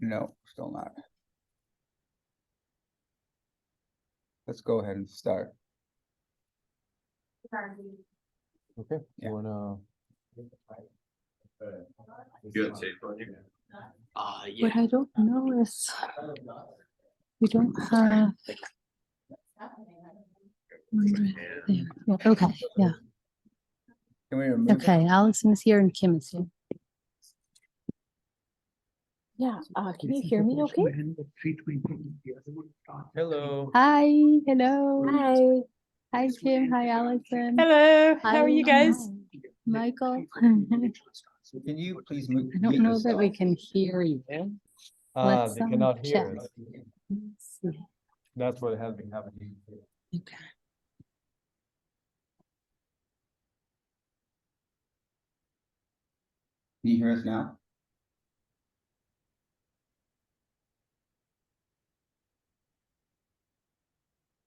No, still not. Let's go ahead and start. Okay, Yeah. you wanna? You have tape on you? What I don't know is we don't have. There. Yeah, okay, yeah. Can we remove it? Okay, Allison is here and Kim is here. Yeah, can you hear me okay? Hello. Hi, hello. Hi. Hi, Kim. Hi, Allison. Hello, Hi, how are you guys? Michael. Can you please move? I don't know that we can hear you. Let's, They cannot hear check. us. Let's see. That's what has been happening. Okay. Can you hear us now?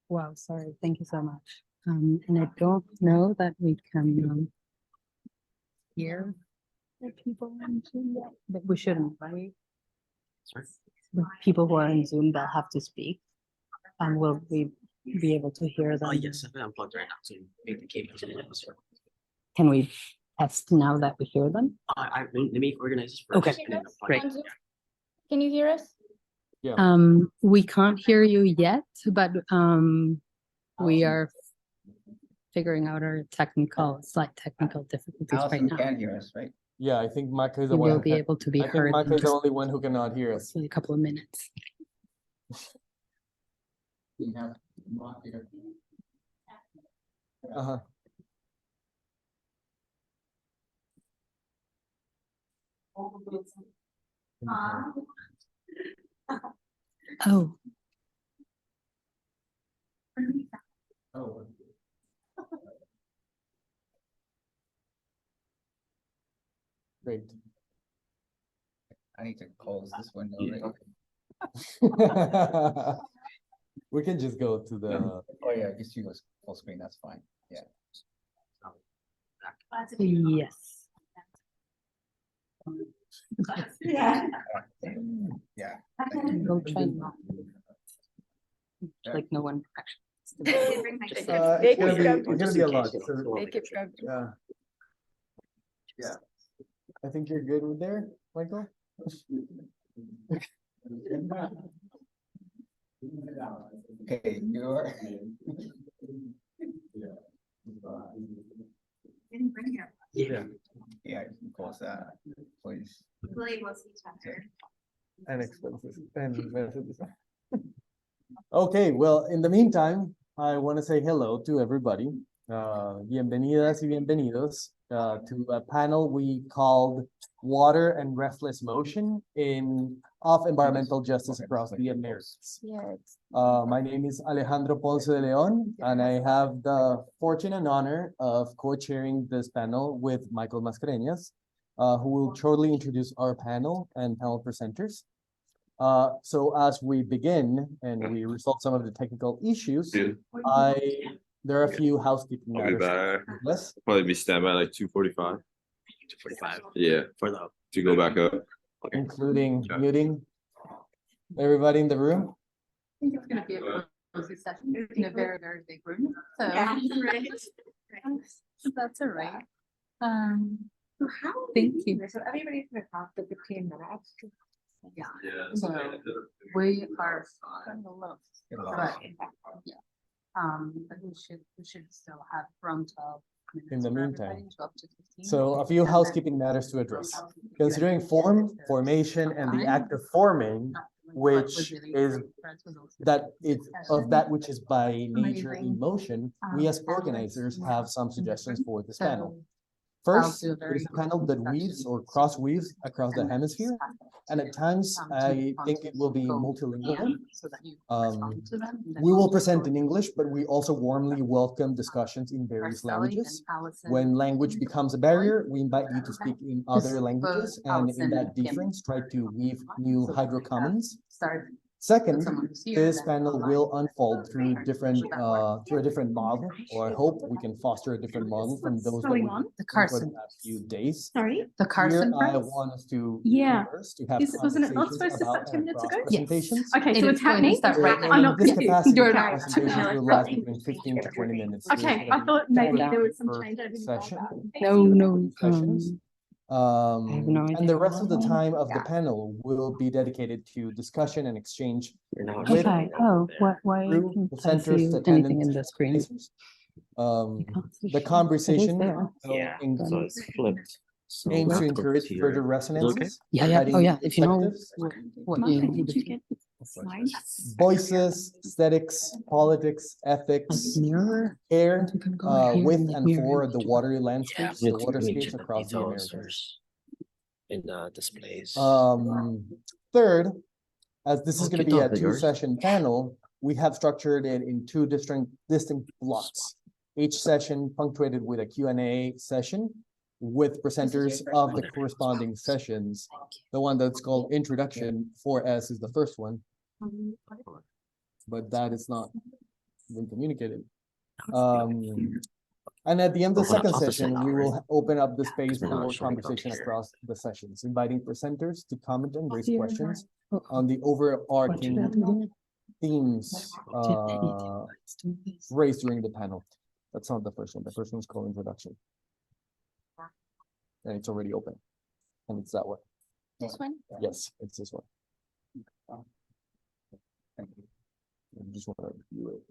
Wow, sorry. Thank you so much. And I don't know that we can hear the people on Zoom yet, but we shouldn't, right? The people who are on Zoom, they'll have to speak. And will we be able to hear them? Oh, yes, I'm unplugged right now, so make the cable to the atmosphere. Can we test now that we hear them? Let me organize this first. Okay, and then I'll great. plug it. Can you hear us? Yeah. We can't hear you yet, but we are figuring out our slight technical difficulties right Allison now. can hear us, right? Yeah, I think Micah is the You one. will who be can- able to be I think heard Micah in is the just only one who cannot hear us. a couple of minutes. You have not here. Uh-huh. Oh, Oh. Great. I need to close this window. Yeah. Right? We can just go to the. Oh, yeah, just use full screen, that's fine. Yeah. yes. Yeah. Yeah. We'll try not. Like no one actually. It's gonna be a lot. Make it go. Yeah. I think you're good with there, Michael? Okay, you're. Yeah. Yeah, you can close that, please. And expenses and messages. Okay, well, in the meantime, I want to say hello to everybody. Bienvenidas y bienvenidos to a panel we called Water and Restless Motion of Environmental Justice Across the Americas. Yes. My name is Alejandro Ponce de Leon, and I have the fortune and honor of co-chairing this panel with Michael Mascareñas, who will shortly introduce our panel and panel presenters. So as we begin and we resolve some of the technical issues, there are a few housekeeping I'll be matters. back. Yes, Probably be standby like 2:45. 2:45 Yeah, for the. to go back up. Okay. including muting everybody in the room. I think it's gonna be a cozy session in a very, very big room. So Yeah. that's all right. How? Thank you. So everybody's gonna talk for 15 minutes. Yeah, Yeah. so we are kind of low, Get a lot. but but we should still have from 12 minutes. In the for meantime. everybody, 12 to 15. So a few housekeeping matters to address. Considering form, formation, and the act of forming, which is that it's of that which is by nature in motion, we as organizers have some suggestions for this panel. First, it is a panel that weaves or cross weaves across the hemisphere, and at times I think it will be multilingual. We will present in English, but we also warmly welcome discussions in various languages. When language becomes a barrier, we invite you to speak in other languages, and in that difference, try to weave new hydrocommons. Second, Someone who's here this that panel online. will unfold through through a different model, or I hope we can foster a different model from those that we going on? The for Carson, the past few days. Sorry? the Here, Carson I prize? want us to Yeah. converse, to have Wasn't it not conversations supposed to about start 10 and minutes across ago? Yes. presentations. Okay, It so is it's going to happening? start right now. I'm not In this confused. capacity, You're the right. presentations will last between 15 to 20 minutes. There's Okay, gonna I be thought maybe separate there was some first change I didn't know session, about. No, no. sessions. have no And the idea. rest of the time of the Yeah. panel will be dedicated to discussion and exchange You're not with Okay, oh, why through can't I presenters, see anything attendants, in the screen? advisors. I can't see The shit. It is conversation there. Yeah, in- so it's flipped. So aims to laptop encourage here. further Is it resonances. Yeah, yeah, oh providing yeah, if you know perspectives, what Martha, you did need. you get the slides? voices, aesthetics, politics, ethics, Mirror. care, You can go here with and, like, and mirror for image the it. watery Yeah, landscapes, we the need to waterscapes check the across the details Americas. in displays. Third, as this is Oh, going to cute be a dog, yours? two-session panel, we have structured it in two distinct blocks. Each session punctuated with a Q&A session with presenters of the corresponding sessions. The one that's called Introduction 4S is the first one, but that is not been communicated. And at the end of the Oh, hold on, second I'll just session, say we now, will right? open up the space we're not for showing up conversation here. across the sessions, inviting presenters to comment and raise Here. questions Oh, on the what should I overarching do themes here? Did anything. Let's do this. raised during the panel. That's not the first one. The first one's called Introduction. And it's already open. And it's that one. This one? Yes, it's this one. Thank you. I just want to view it.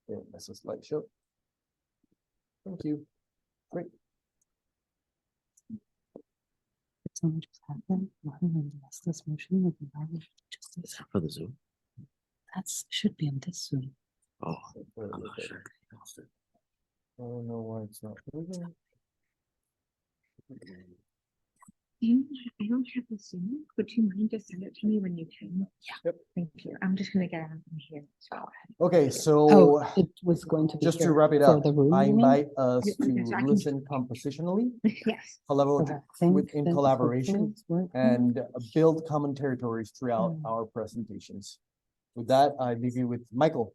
Yeah, that's a slideshow. Thank you. Great. It's only just happened. Nothing in the restless motion of the environment. Is Just that for the Zoom? that's should be on this Zoom. Oh, I'm not sure. I don't know why it's not moving. I don't have the Zoom. Would you mind just send it to me when you can? Yeah. Yep. Thank you. I'm just gonna get out from here. So. Okay, Oh, so it was going to be just to here wrap it for up, the room. I you mean? invite us Yeah, to yes, I can- listen compositionally, Yes. So collaborate that thing within that collaboration, hopefully is working. and build common territories throughout Mm. our presentations. With that, I leave you with Michael.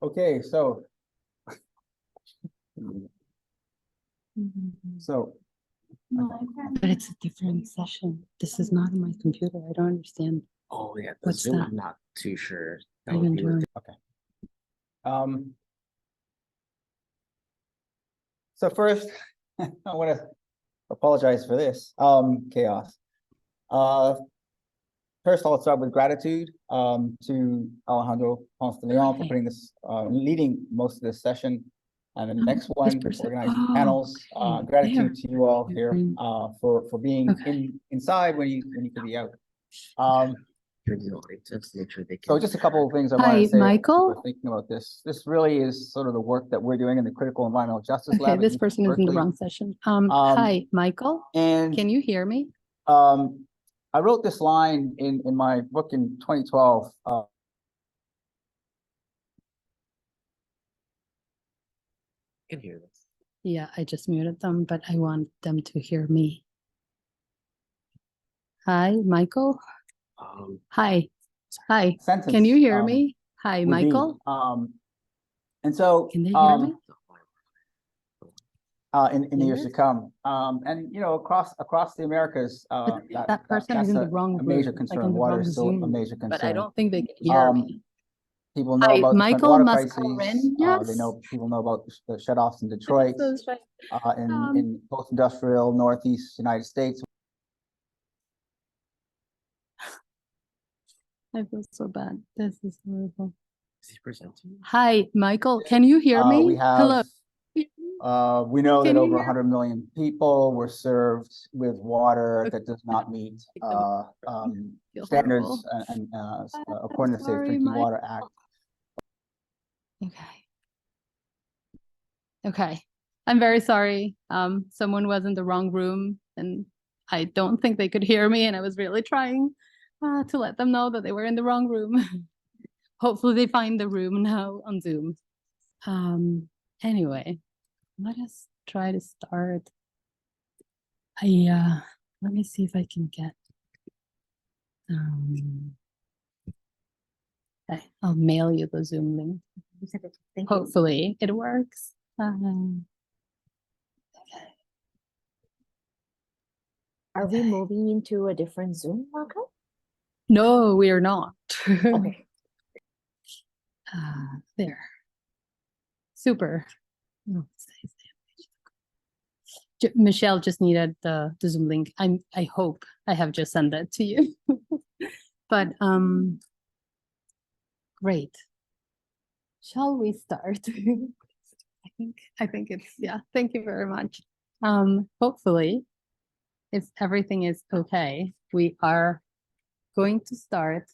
Okay, so, so, But it's a different session. This is not on my computer. I don't understand. Oh, yeah, the What's Zoom, that? I'm not too sure. That I would can be with join. um. So first, I want to apologize for this, chaos. First, I'll start with gratitude, to Alejandro Ponce de Leon for Okay. putting this, leading most of this session. And the next This one, person. organizing Oh, panels, okay. gratitude There. to you all You're here, bringing- for being Okay. inside when you could be out. Let's make sure they can. So just a couple of things I want Hi, to say. as Michael. we're thinking about this. This really is sort of the work that we're doing in the Critical Environmental Justice Okay, Lab. at this UC person is in the Berkeley. wrong session. Hi, Michael. And Can you hear me? I wrote this line in my book in 2012. Can hear this. Yeah, I just muted them, but I want them to hear me. Hi, Michael. Hi. Hi. Sentence. Can you hear me? Hi, would be, Michael. And so, Can they hear me? in the years Yes. to come, and you know, across the Americas, That person is that's in the wrong a major room, like concern. in the Water wrong is still a Zoom, major concern. but I don't think they can hear me. People know Hi, about the current Michael water crises. Mascarenhas. People know about the shutoffs in Detroit, Those right- in post-industrial Northeast United States. I feel so bad. This is horrible. Is he presenting? Hi, Michael. Can you hear me? We Hello. have, we know Can that you over hear? 100 million people were served with water that does not meet Feel standards horrible. and according to the Safe sorry, Drinking Mike. Water Act. Okay. Okay. I'm very sorry. Someone was in the wrong room and I don't think they could hear me, and I was really trying to let them know that they were in the wrong room. Hopefully they find the room now on Zoom. Anyway, let us try to start. Let me see if I can get. Okay, I'll mail you the Zoom link. Thank you. Hopefully it works. Okay. Are we moving into a different Zoom, Marco? No, we are not. Okay. There. Super. Oh, Michelle just needed the Zoom link. I hope I have just sent that to you. But great. Shall we start? I think it's, yeah, thank you very much. Hopefully, if everything is okay, we are going to start.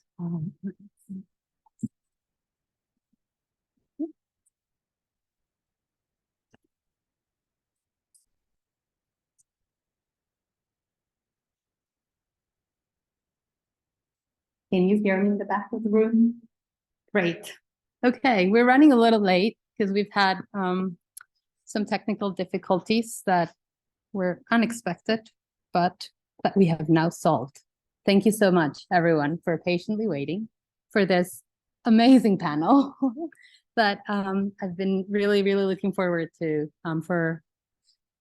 Can you hear me in the back of the room? Great. Okay, we're running a little late because we've had some technical difficulties that were unexpected, but that we have now solved. Thank you so much, everyone, for patiently waiting for this amazing panel that I've been really, really looking forward to for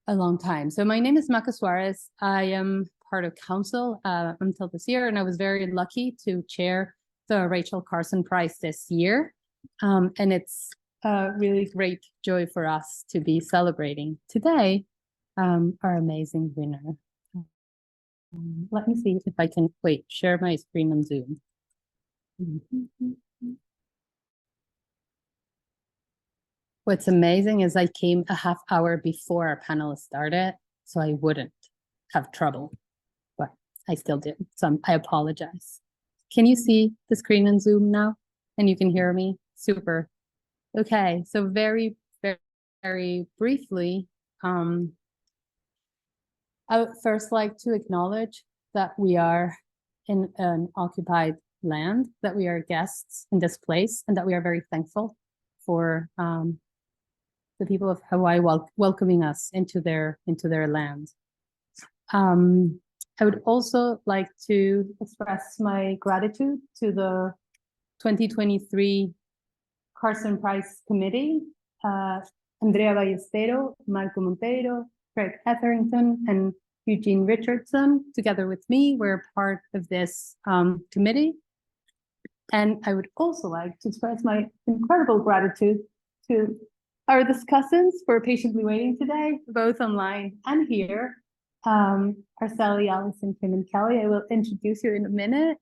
a long time. So my name is Maca Suarez. I am part of council until this year, and I was very lucky to chair the Rachel Carson Prize this year. And it's a really great joy for us to be celebrating today our amazing winner. Let me see if I can, share my screen on Zoom. What's amazing is I came a half hour before our panel started, so I wouldn't have trouble, but I still did, so I apologize. Can you see the screen on Zoom now? And you can hear me? Super. Okay, so very, very, very briefly, I would first like to acknowledge that we are in an occupied land, that we are guests in this place, and that we are very thankful for the people of Hawaii welcoming us into their land. I would also like to express my gratitude to the 2023 Carson Prize Committee, Andrea Ballestero, Marco Monteiro, Craig Etherington, and Eugene Richardson. Together with me, we're part of this committee. And I would also like to express my incredible gratitude to our discussants for patiently waiting today, both online and here. Araceli, Allison, Kim, and Kelly, I will introduce you in a minute.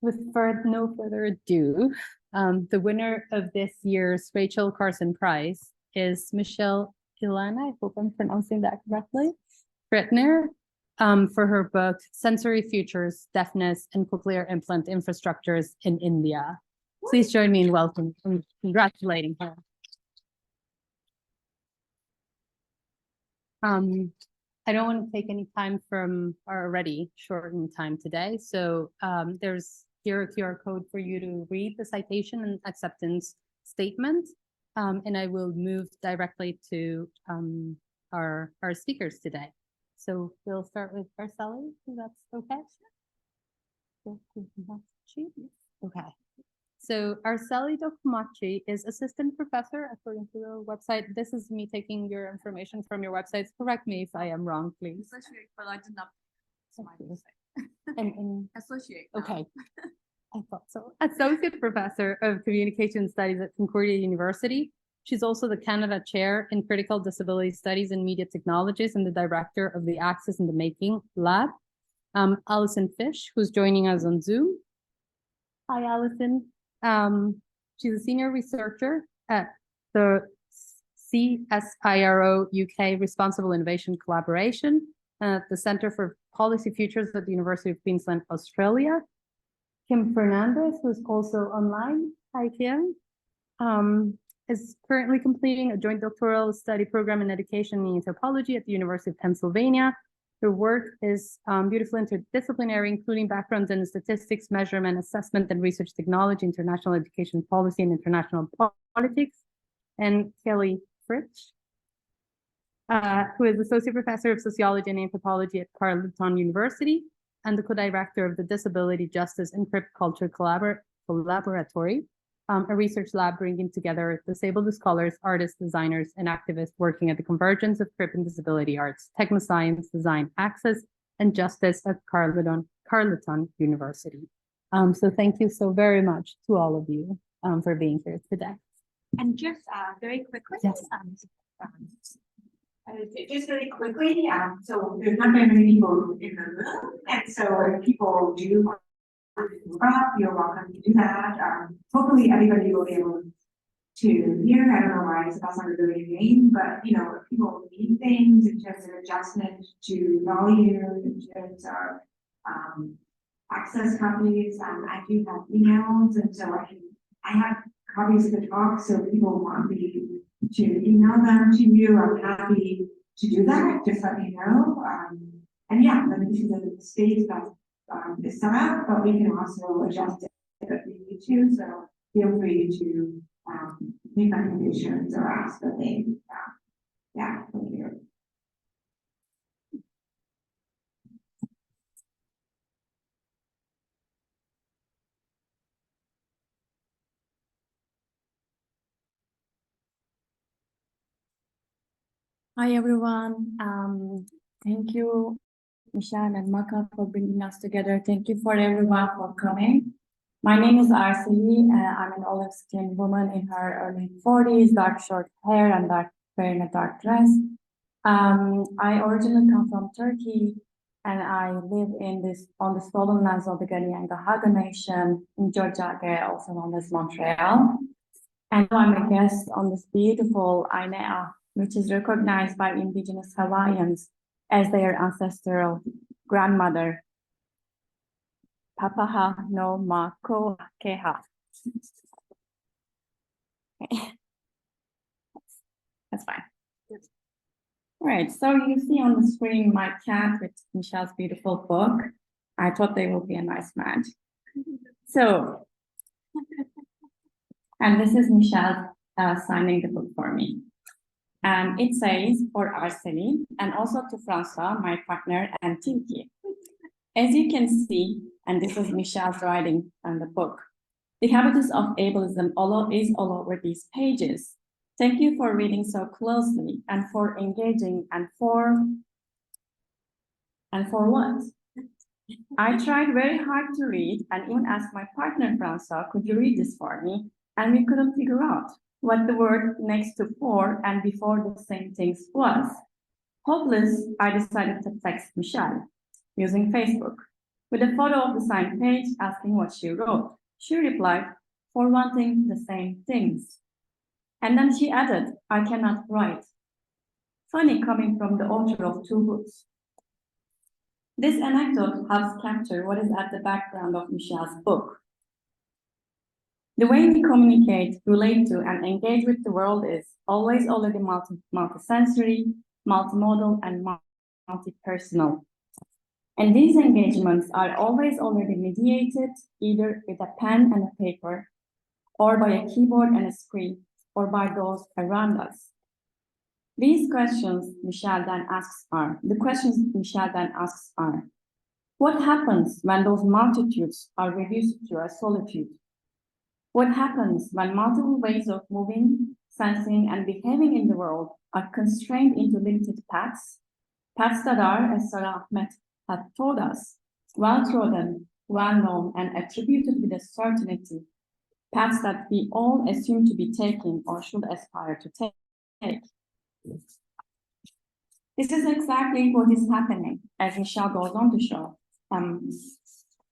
With no further ado, the winner of this year's Rachel Carson Prize is Michele Ilana, I hope I'm pronouncing that correctly, Friedner, for her book, Sensory Futures, Deafness, and Cochlear Implant Infrastructures in India. Please join me in congratulating her. I don't want to take any time from our already shortened time today. So there's here a QR code for you to read the citation and acceptance statement. And I will move directly to our speakers today. So we'll start with Araceli, if that's okay. Okay. So Araceli Dokumachi is assistant professor according to the website. This is me taking your information from your websites. Correct me if I am wrong, please. Associate, but I did not. And Associate. okay. I thought so. Associate Professor of Communication Studies at Concordia University. She's also the Canada Chair in Critical Disability Studies and Media Technologies and the Director of the Access in the Making Lab. Allison Fish, who's joining us on Zoom. Hi, Allison. She's a senior researcher at the CSIRO UK Responsible Innovation Collaboration at the Centre for Policy Futures at the University of Queensland, Australia. Kim Fernandez, who's also online, hi Kim, is currently completing a joint doctoral study program in education and anthropology at the University of Pennsylvania. Her work is beautifully interdisciplinary, including backgrounds in statistics, measurement, assessment, and research technology, international education policy, and international politics. And Kelly Fritsch, who is Associate Professor of Sociology and Anthropology at Carleton University and the co-director of the Disability Justice and Crip Culture Collaboratory, a research lab bringing together disabled scholars, artists, designers, and activists working at the convergence of Crip and disability arts, technoscience, design, access, and justice at Carleton University. So thank you so very much to all of you for being here today. And just very quickly. Yes. Just really quickly, so there's not very many people in the room, and so if people do want to move up, you're welcome to do that. Hopefully everybody will be able to hear. I don't know why it's not really a name, but you know, if people need things in terms of adjustment to volume, in terms of access copies, I do have emails, and so I have copies of the talk, so people want me to email them to you. I'm happy to do that. Just let me know. And yeah, let me see the space that is set up, but we can also adjust it if we need to. So feel free to make recommendations or ask the thing. Yeah, thank you. Hi everyone. Thank you, Michele and Maka, for bringing us together. Thank you for everyone for coming. My name is Arseli. I'm an olive-skinned woman in her early 40s, dark short hair and wearing a dark dress. I originally come from Turkey, and I live on the stolen lands of the Gani and the Haga Nation in Georgia, also known as Montreal. And I'm a guest on this beautiful Ainea, which is recognized by indigenous Hawaiians as their ancestral grandmother, Papaha no Mako Keha. That's fine. All right, so you see on the screen my cat with Michele's beautiful book. I thought they would be a nice match. So, and this is Michele signing the book for me. And it says for Arseni and also to Francois, my partner, and Tinky. As you can see, and this is Michele's writing on the book, the habitus of ableism is all over these pages. Thank you for reading so closely and for engaging and for what? I tried very hard to read and even asked my partner, Francois, could you read this for me? And we couldn't figure out what the word next to for and before the same things was. Hopeless, I decided to text Michele using Facebook with a photo of the signed page asking what she wrote. She replied, for wanting the same things. And then she added, I cannot write. Funny coming from the author of 2 books. This anecdote helps capture what is at the background of Michele's book. The way we communicate, relate to, and engage with the world is always already multi-sensory, multimodal, and multi-personal. And these engagements are always already mediated either with a pen and a paper, or by a keyboard and a screen, or by those around us. The questions Michele then asks are, what happens when those multitudes are reduced to a solitude? What happens when multiple ways of moving, sensing, and behaving in the world are constrained into limited paths that are, as Sarah Ahmed had told us, well-trodden, well-known, and attributed with a certainty, paths that we all assume to be taking or should aspire to take. This is exactly what is happening, as Michele goes on to show.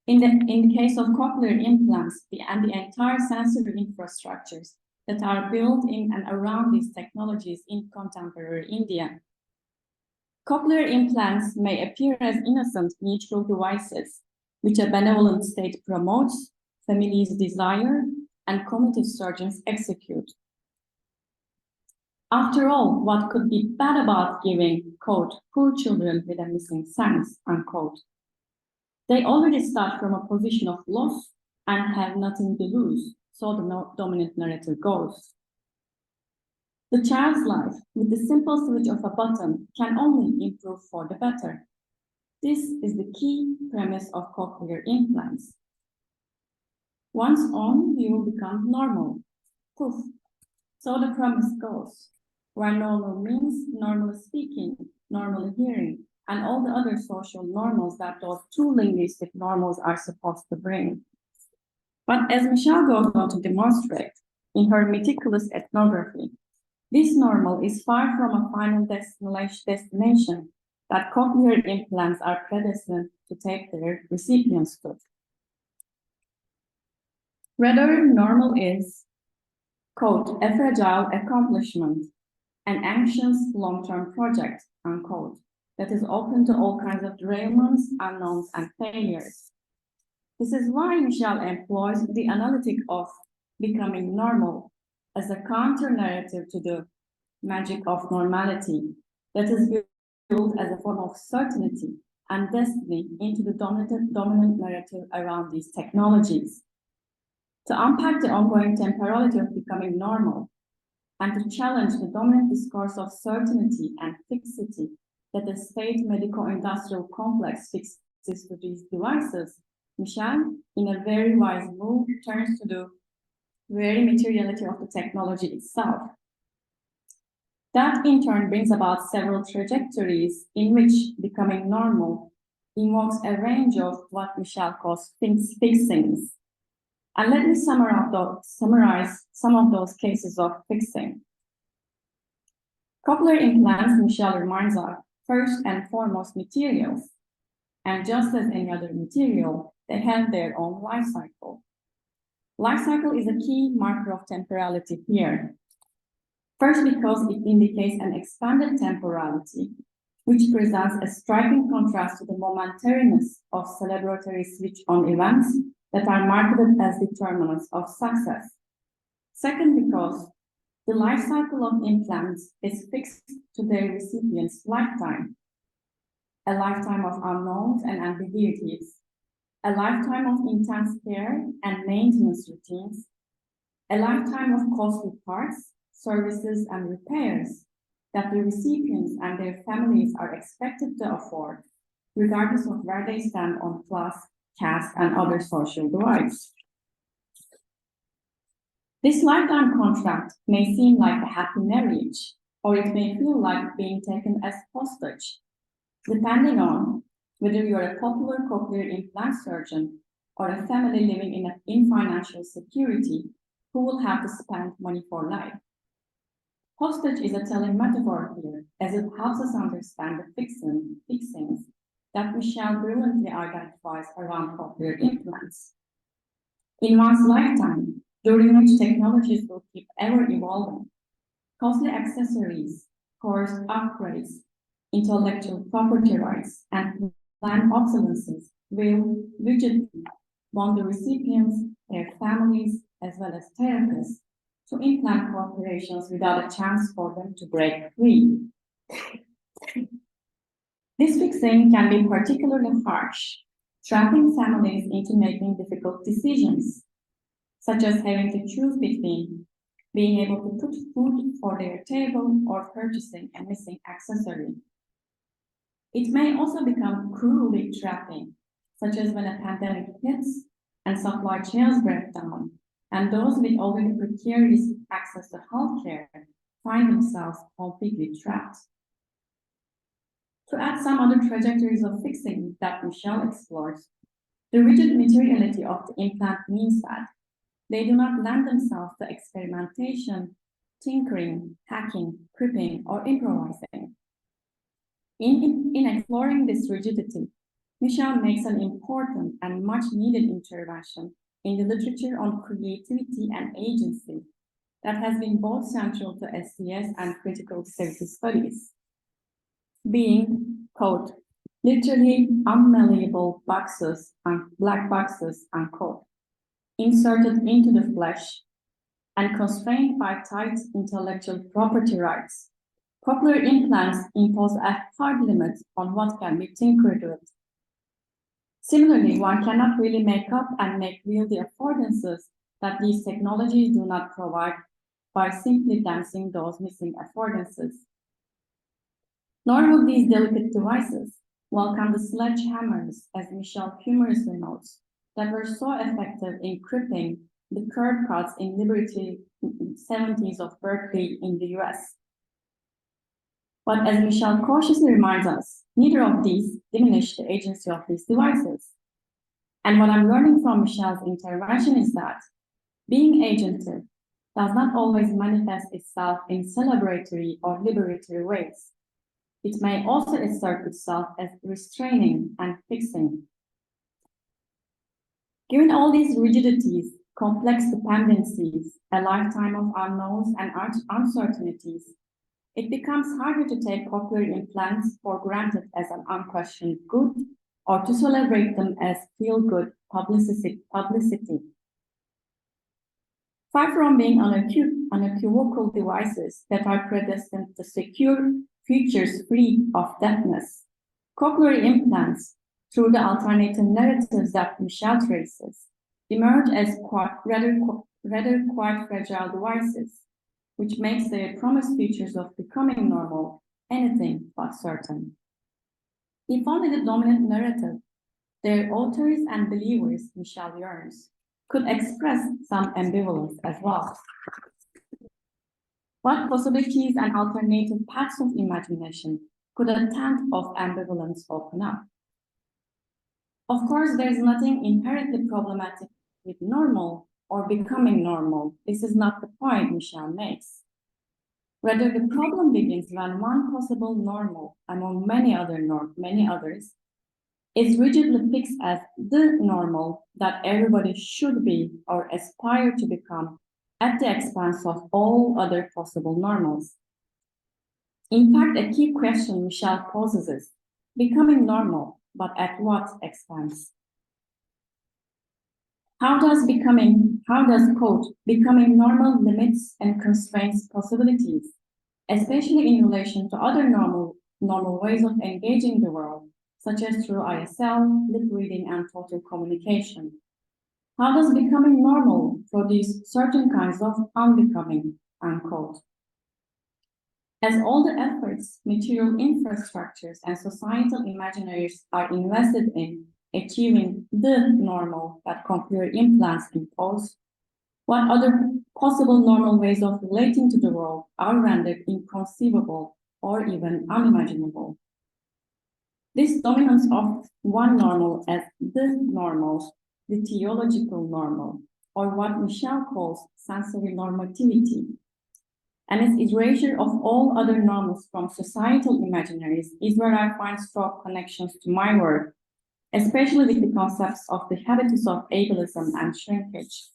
In the case of cochlear implants and the entire sensory infrastructures that are built in and around these technologies in contemporary India. Cochlear implants may appear as innocent, neutral devices, which a benevolent state promotes, families desire, and committed surgeons execute. After all, what could be bad about giving, quote, poor children with a missing sense, unquote? They already start from a position of loss and have nothing to lose, so the dominant narrative goes. The child's life, with the simple switch of a button, can only improve for the better. This is the key premise of cochlear implants. Once on, you will become normal. Poof. So the promise goes, where normal means normal speaking, normal hearing, and all the other social normals that those two linguistic normals are supposed to bring. But as Michele goes on to demonstrate in her meticulous ethnography, this normal is far from a final destination that cochlear implants are predestined to take their recipients to. Rather, normal is, quote, a fragile accomplishment, an anxious long-term project, unquote, that is open to all kinds of derailments, unknowns, and failures. This is why Michele employs the analytic of becoming normal as a counter-narrative to the magic of normality that is built as a form of certainty and destiny into the dominant narrative around these technologies. To unpack the ongoing temporality of becoming normal and to challenge the dominant discourse of certainty and fixity that the state medico-industrial complex fixes to these devices, Michele, in a very wise move, turns to the very materiality of the technology itself. That in turn brings about several trajectories in which becoming normal invokes a range of what Michele calls fixings. And let me summarize some of those cases of fixing. Cochlear implants, Michele reminds us, first and foremost materials. And just as any other material, they have their own life cycle. Life cycle is a key marker of temporality here. First, because it indicates an expanded temporality, which presents a striking contrast to the momentariness of celebratory switch-on events that are marketed as determinants of success. Second, because the life cycle of implants is fixed to their recipient's lifetime, a lifetime of unknowns and ambiguities, a lifetime of intense care and maintenance routines, a lifetime of costly parts, services, and repairs that the recipients and their families are expected to afford, regardless of where they stand on class, caste, and other social divides. This lifetime contract may seem like a happy marriage, or it may feel like being taken as hostage, depending on whether you're a popular cochlear implant surgeon or a family living in financial security who will have to spend money for life. Hostage is a telling metaphor here, as it helps us understand the fixings that Michele brilliantly identifies around cochlear implants. In one's lifetime, during which technologies will keep ever evolving, costly accessories, course upgrades, intellectual property rights, and planned obsolescences will rigidly bond the recipients, their families, as well as therapists to implant corporations without a chance for them to break free. This fixing can be particularly harsh, trapping families into making difficult decisions, such as having to choose between being able to put food for their table or purchasing a missing accessory. It may also become cruelly trapping, such as when a pandemic hits and supply chains break down, and those with already precarious access to healthcare find themselves completely trapped. To add some other trajectories of fixing that Michele explores, the rigid materiality of the implant means that they do not lend themselves to experimentation, tinkering, hacking, cribbing, or improvising. In exploring this rigidity, Michele makes an important and much needed intervention in the literature on creativity and agency that has been both central to SCS and critical safety studies. Being, quote, literally unmalleable boxes and black boxes, unquote, inserted into the flesh and constrained by tight intellectual property rights, cochlear implants impose a hard limit on what can be tinkered with. Similarly, one cannot really make up and make real the affordances that these technologies do not provide by simply dancing those missing affordances. Nor would these delicate devices welcome the sledgehammers, as Michele humorously notes, that were so effective in crippling the curb cuts in Liberty 70s of Berkeley in the US. But as Michele cautiously reminds us, neither of these diminish the agency of these devices. And what I'm learning from Michele's intervention is that being agentive does not always manifest itself in celebratory or liberatory ways. It may also assert itself as restraining and fixing. Given all these rigidities, complex dependencies, a lifetime of unknowns and uncertainties, it becomes harder to take cochlear implants for granted as an unquestioned good or to celebrate them as feel-good publicity. Far from being unequivocal devices that are predestined to secure futures free of deafness, cochlear implants, through the alternative narratives that Michele traces, emerge as rather quite fragile devices, which makes their promised features of becoming normal anything but certain. If only the dominant narrative, their authors and believers, Michele yearns, could express some ambivalence as well. What possibilities and alternative paths of imagination could a tent of ambivalence open up? Of course, there's nothing inherently problematic with normal or becoming normal. This is not the point Michele makes. Rather, the problem begins when one possible normal among many others is rigidly fixed as the normal that everybody should be or aspire to become at the expense of all other possible normals. In fact, a key question Michele poses is becoming normal, but at what expense? How does quote, becoming normal limits and constrains possibilities, especially in relation to other normal ways of engaging the world, such as through ISL, lip reading, and total communication? How does becoming normal produce certain kinds of unbecoming, unquote? As all the efforts, material infrastructures, and societal imaginaries are invested in achieving the normal that cochlear implants impose, what other possible normal ways of relating to the world are rendered inconceivable or even unimaginable? This dominance of one normal as the normal, the theological normal, or what Michele calls sensory normativity, and its erasure of all other normals from societal imaginaries is where I find strong connections to my work, especially with the concepts of the habitus of ableism and shrinkage.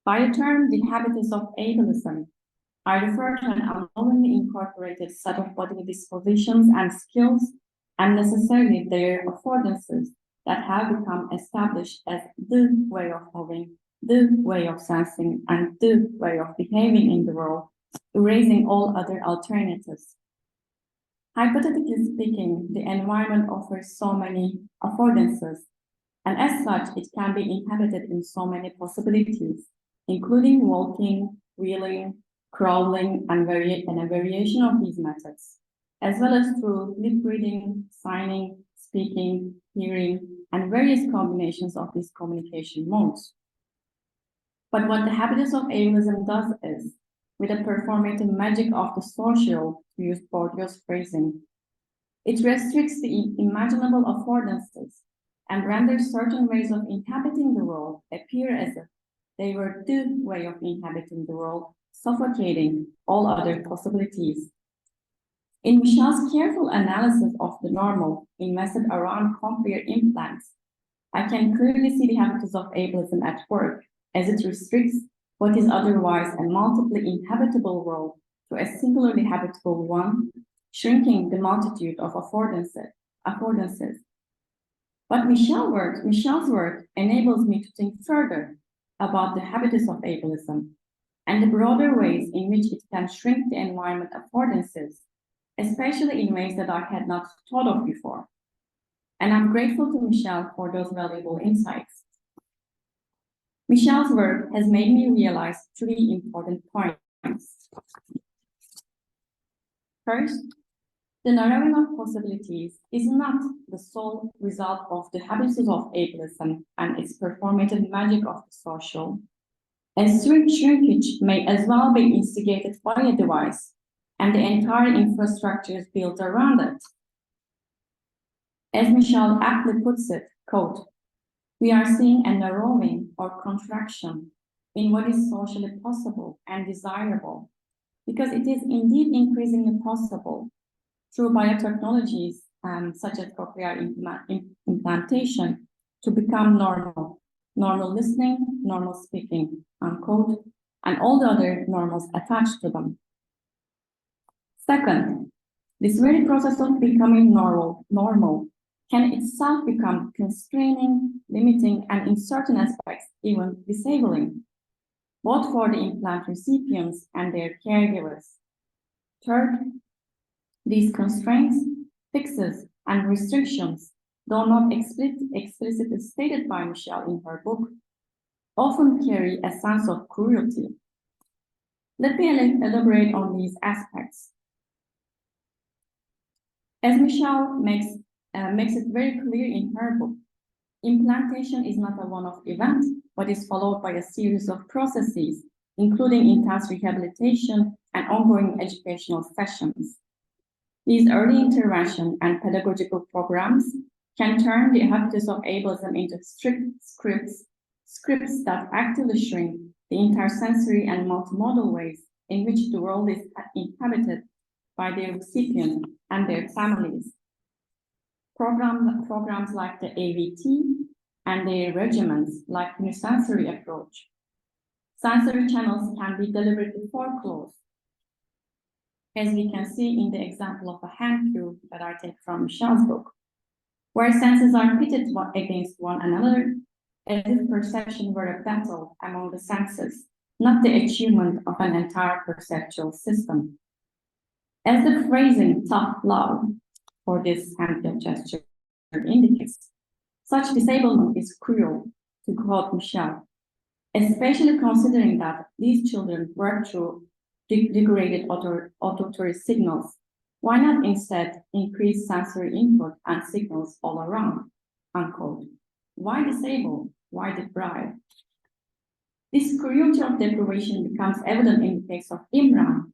By the term the habitus of ableism, I refer to an unknowingly incorporated set of bodily dispositions and skills, and necessarily their affordances that have become established as the way of moving, the way of sensing, and the way of behaving in the world, erasing all other alternatives. Hypothetically speaking, the environment offers so many affordances, and as such, it can be inhabited in so many possibilities, including walking, wheeling, crawling, and a variation of these methods, as well as through lip reading, signing, speaking, hearing, and various combinations of these communication modes. But what the habitus of ableism does is, with the performative magic of the social, to use Bourdieu's phrasing, it restricts the imaginable affordances and renders certain ways of inhabiting the world appear as if they were the way of inhabiting the world, suffocating all other possibilities. In Michele's careful analysis of the normal invested around cochlear implants, I can clearly see the habitus of ableism at work, as it restricts what is otherwise a multiply inhabitable world to a singularly habitable one, shrinking the multitude of affordances. But Michele's work enables me to think further about the habitus of ableism and the broader ways in which it can shrink the environment affordances, especially in ways that I had not thought of before. And I'm grateful to Michele for those valuable insights. Michele's work has made me realize three important points. First, the narrowing of possibilities is not the sole result of the habitudes of ableism and its performative magic of the social. As shrinkage may as well be instigated by a device, and the entire infrastructure is built around it. As Michele aptly puts it, quote, "We are seeing a narrowing or contraction in what is socially possible and desirable, because it is indeed increasingly possible through biotechnologies such as cochlear implantation to become normal listening, normal speaking," unquote, and all the other normals attached to them. Second, this very process of becoming normal can itself become constraining, limiting, and in certain aspects, even disabling, both for the implant recipients and their caregivers. Third, these constraints, fixes, and restrictions, though not explicitly stated by Michele in her book, often carry a sense of cruelty. Let me elaborate on these aspects. As Michele makes it very clear in her book, implantation is not a one-off event, but is followed by a series of processes, including intense rehabilitation and ongoing educational sessions. These early intervention and pedagogical programs can turn the habits of ableism into strict scripts that actively shrink the intersensory and multimodal ways in which the world is inhabited by their recipient and their families. Programs like the AVT and their regimens like unisensory approach. Sensory channels can be deliberately foreclosed, as we can see in the example of a hand cue that I take from Michele's book, where senses are pitted against one another, as if perception were a battle among the senses, not the achievement of an entire perceptual system. As the phrasing tough love for this hand gesture indicates, such disablement is cruel, to quote Michele, especially considering that these children work through degraded auditory signals. Why not instead increase sensory input and signals all around, unquote. Why disable? Why deprive? This cruelty of deprivation becomes evident in the case of Imran,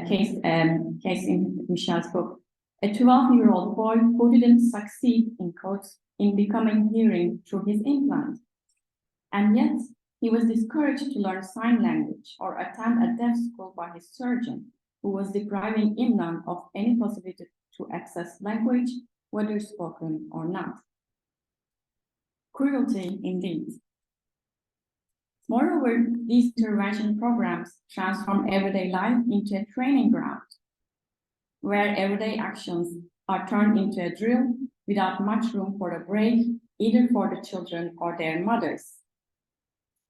case in Michele's book, a 12-year-old boy who didn't succeed, in quotes, in becoming hearing through his implant. And yet, he was discouraged to learn sign language or attend a deaf school by his surgeon, who was depriving Imran of any possibility to access language, whether spoken or not. Cruelty indeed. Moreover, these intervention programs transform everyday life into a training ground, where everyday actions are turned into a drill without much room for a break, either for the children or their mothers.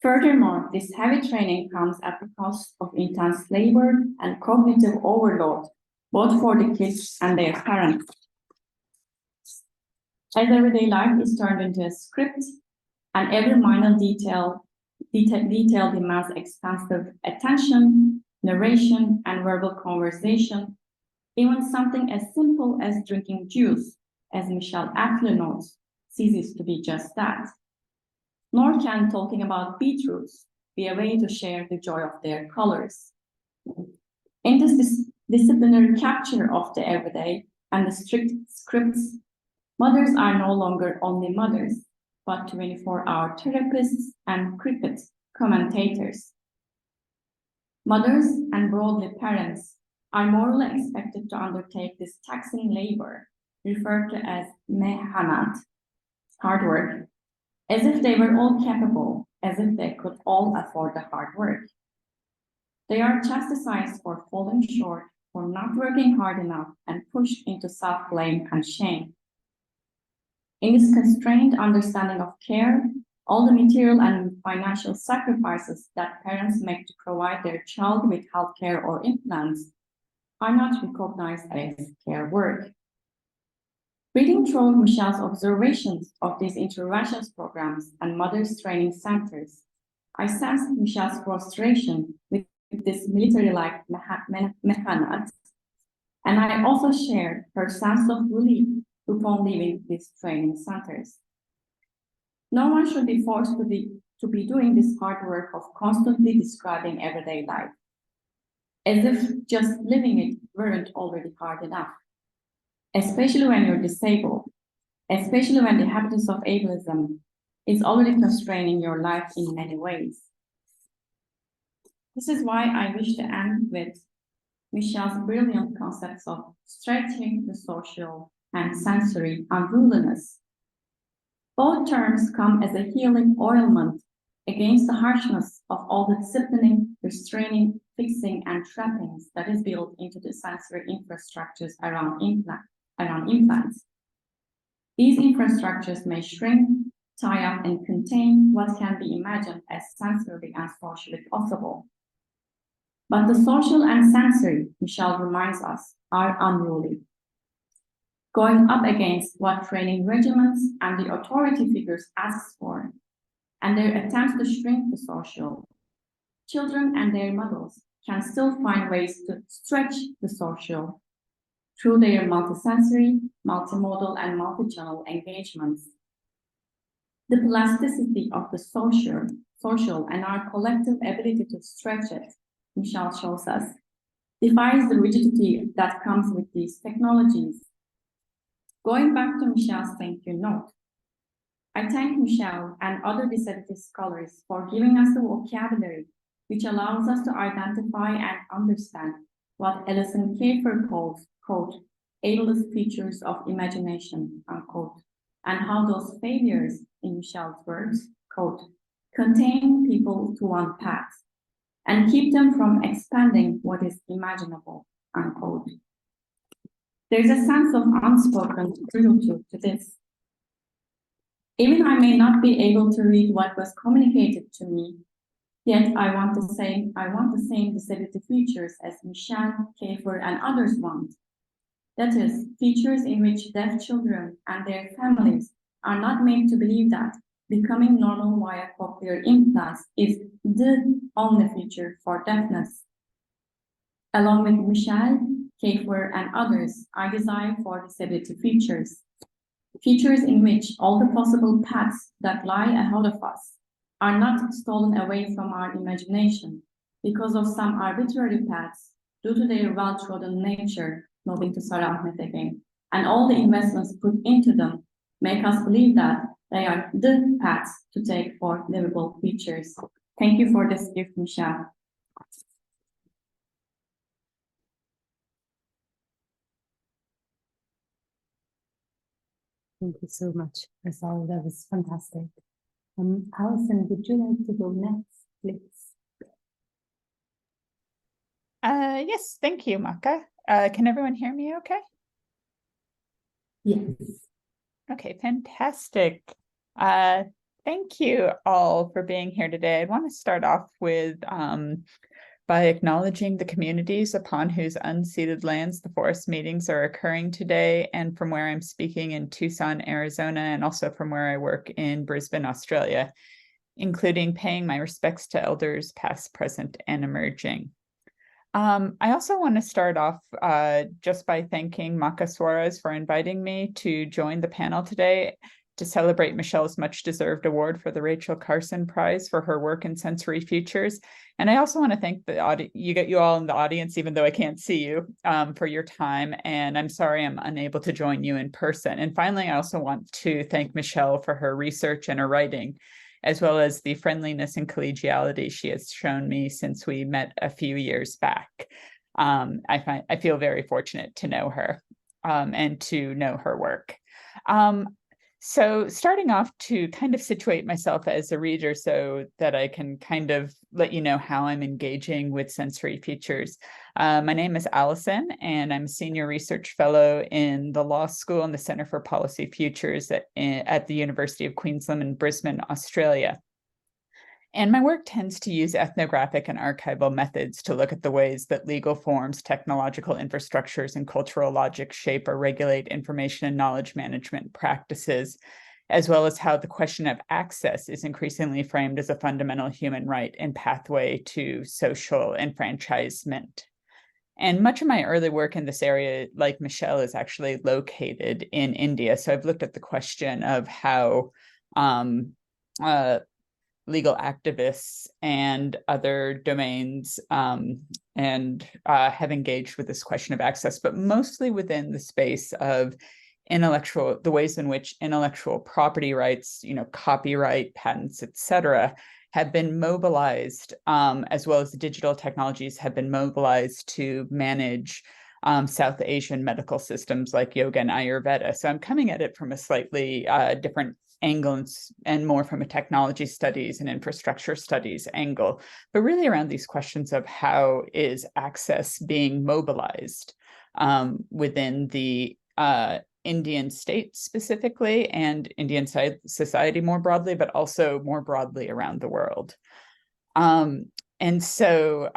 Furthermore, this heavy training comes at the cost of intense labor and cognitive overload, both for the kids and their parents. As everyday life is turned into a script, and every minor detail demands extensive attention, narration, and verbal conversation, even something as simple as drinking juice, as Michele aptly notes, ceases to be just that. Nor can talking about beetroots be a way to share the joy of their colors. In this disciplinary capture of the everyday and the strict scripts, mothers are no longer only mothers, but 24-hour therapists and cricket commentators. Mothers, and broadly parents, are morally expected to undertake this taxing labor, referred to as mehanat, hard work, as if they were all capable, as if they could all afford the hard work. They are chastised for falling short, for not working hard enough, and pushed into self-blame and shame. In this constrained understanding of care, all the material and financial sacrifices that parents make to provide their child with healthcare or implants are not recognized as care work. Reading through Michele's observations of these interventions programs and mothers training centers, I sensed Michele's frustration with this military-like mechanics, and I also shared her sense of relief upon leaving these training centers. No one should be forced to be doing this hard work of constantly describing everyday life, as if just living it weren't already hard enough, especially when you're disabled, especially when the habits of ableism is already constraining your life in many ways. This is why I wish to end with Michele's brilliant concepts of stretching the social and sensory unruliness. Both terms come as a healing ointment against the harshness of all the disciplining, restraining, fixing, and trappings that is built into the sensory infrastructures around implants. These infrastructures may shrink, tie up, and contain what can be imagined as sensorily and socially possible. But the social and sensory, Michele reminds us, are unruly, going up against what training regimens and the authority figures ask for, and their attempts to shrink the social. Children and their models can still find ways to stretch the social through their multisensory, multimodal, and multi-channel engagements. The plasticity of the social and our collective ability to stretch it, Michele shows us, defies the rigidity that comes with these technologies. Going back to Michele's thank you note, I thank Michele and other disability scholars for giving us the vocabulary which allows us to identify and understand what Alison Kafer calls, quote, ableist features of imagination, unquote, and how those failures, in Michele's words, quote, contain people to one path and keep them from expanding what is imaginable, unquote. There's a sense of unspoken cruelty to this. Even I may not be able to read what was communicated to me, yet I want the same disability features as Michele, Kafer, and others want. That is, features in which deaf children and their families are not made to believe that becoming normal via cochlear implants is the only feature for deafness. Along with Michele, Kafer, and others, I desire for disability features. Features in which all the possible paths that lie ahead of us are not stolen away from our imagination because of some arbitrary paths due to their well-trodden nature, moving to Sarah Ahmed again, and all the investments put into them make us believe that they are the paths to take for livable features. Thank you for this gift, Michele. Thank you so much, Rizal. That was fantastic. Alison, would you like to go next, please? Yes, thank you, Maka. Can everyone hear me okay? Yes. Okay, fantastic. Thank you all for being here today. I want to start off with by acknowledging the communities upon whose unceded lands the forest meetings are occurring today, and from where I'm speaking in Tucson, Arizona, and also from where I work in Brisbane, Australia, including paying my respects to elders past, present, and emerging. I also want to start off just by thanking Maka Suarez for inviting me to join the panel today to celebrate Michele's much-deserved award for the Rachel Carson Prize for her work in sensory features. And I also want to thank you all in the audience, even though I can't see you, for your time. And I'm sorry I'm unable to join you in person. And finally, I also want to thank Michele for her research and her writing, as well as the friendliness and collegiality she has shown me since we met a few years back. I feel very fortunate to know her and to know her work. So starting off, to kind of situate myself as a reader so that I can kind of let you know how I'm engaging with sensory features. My name is Alison, and I'm a senior research fellow in the law school and the Center for Policy Futures at the University of Queensland in Brisbane, Australia. And my work tends to use ethnographic and archival methods to look at the ways that legal forms, technological infrastructures, and cultural logic shape or regulate information and knowledge management practices, as well as how the question of access is increasingly framed as a fundamental human right and pathway to social enfranchisement. And much of my early work in this area, like Michele, is actually located in India. So I've looked at the question of how legal activists and other domains and have engaged with this question of access, but mostly within the space of the ways in which intellectual property rights, copyright, patents, etc., have been mobilized, as well as digital technologies have been mobilized to manage South Asian medical systems like yoga and Ayurveda. So I'm coming at it from a slightly different angle and more from a technology studies and infrastructure studies angle, but really around these questions of how is access being mobilized within the Indian state specifically and Indian society more broadly, but also more broadly around the world. And so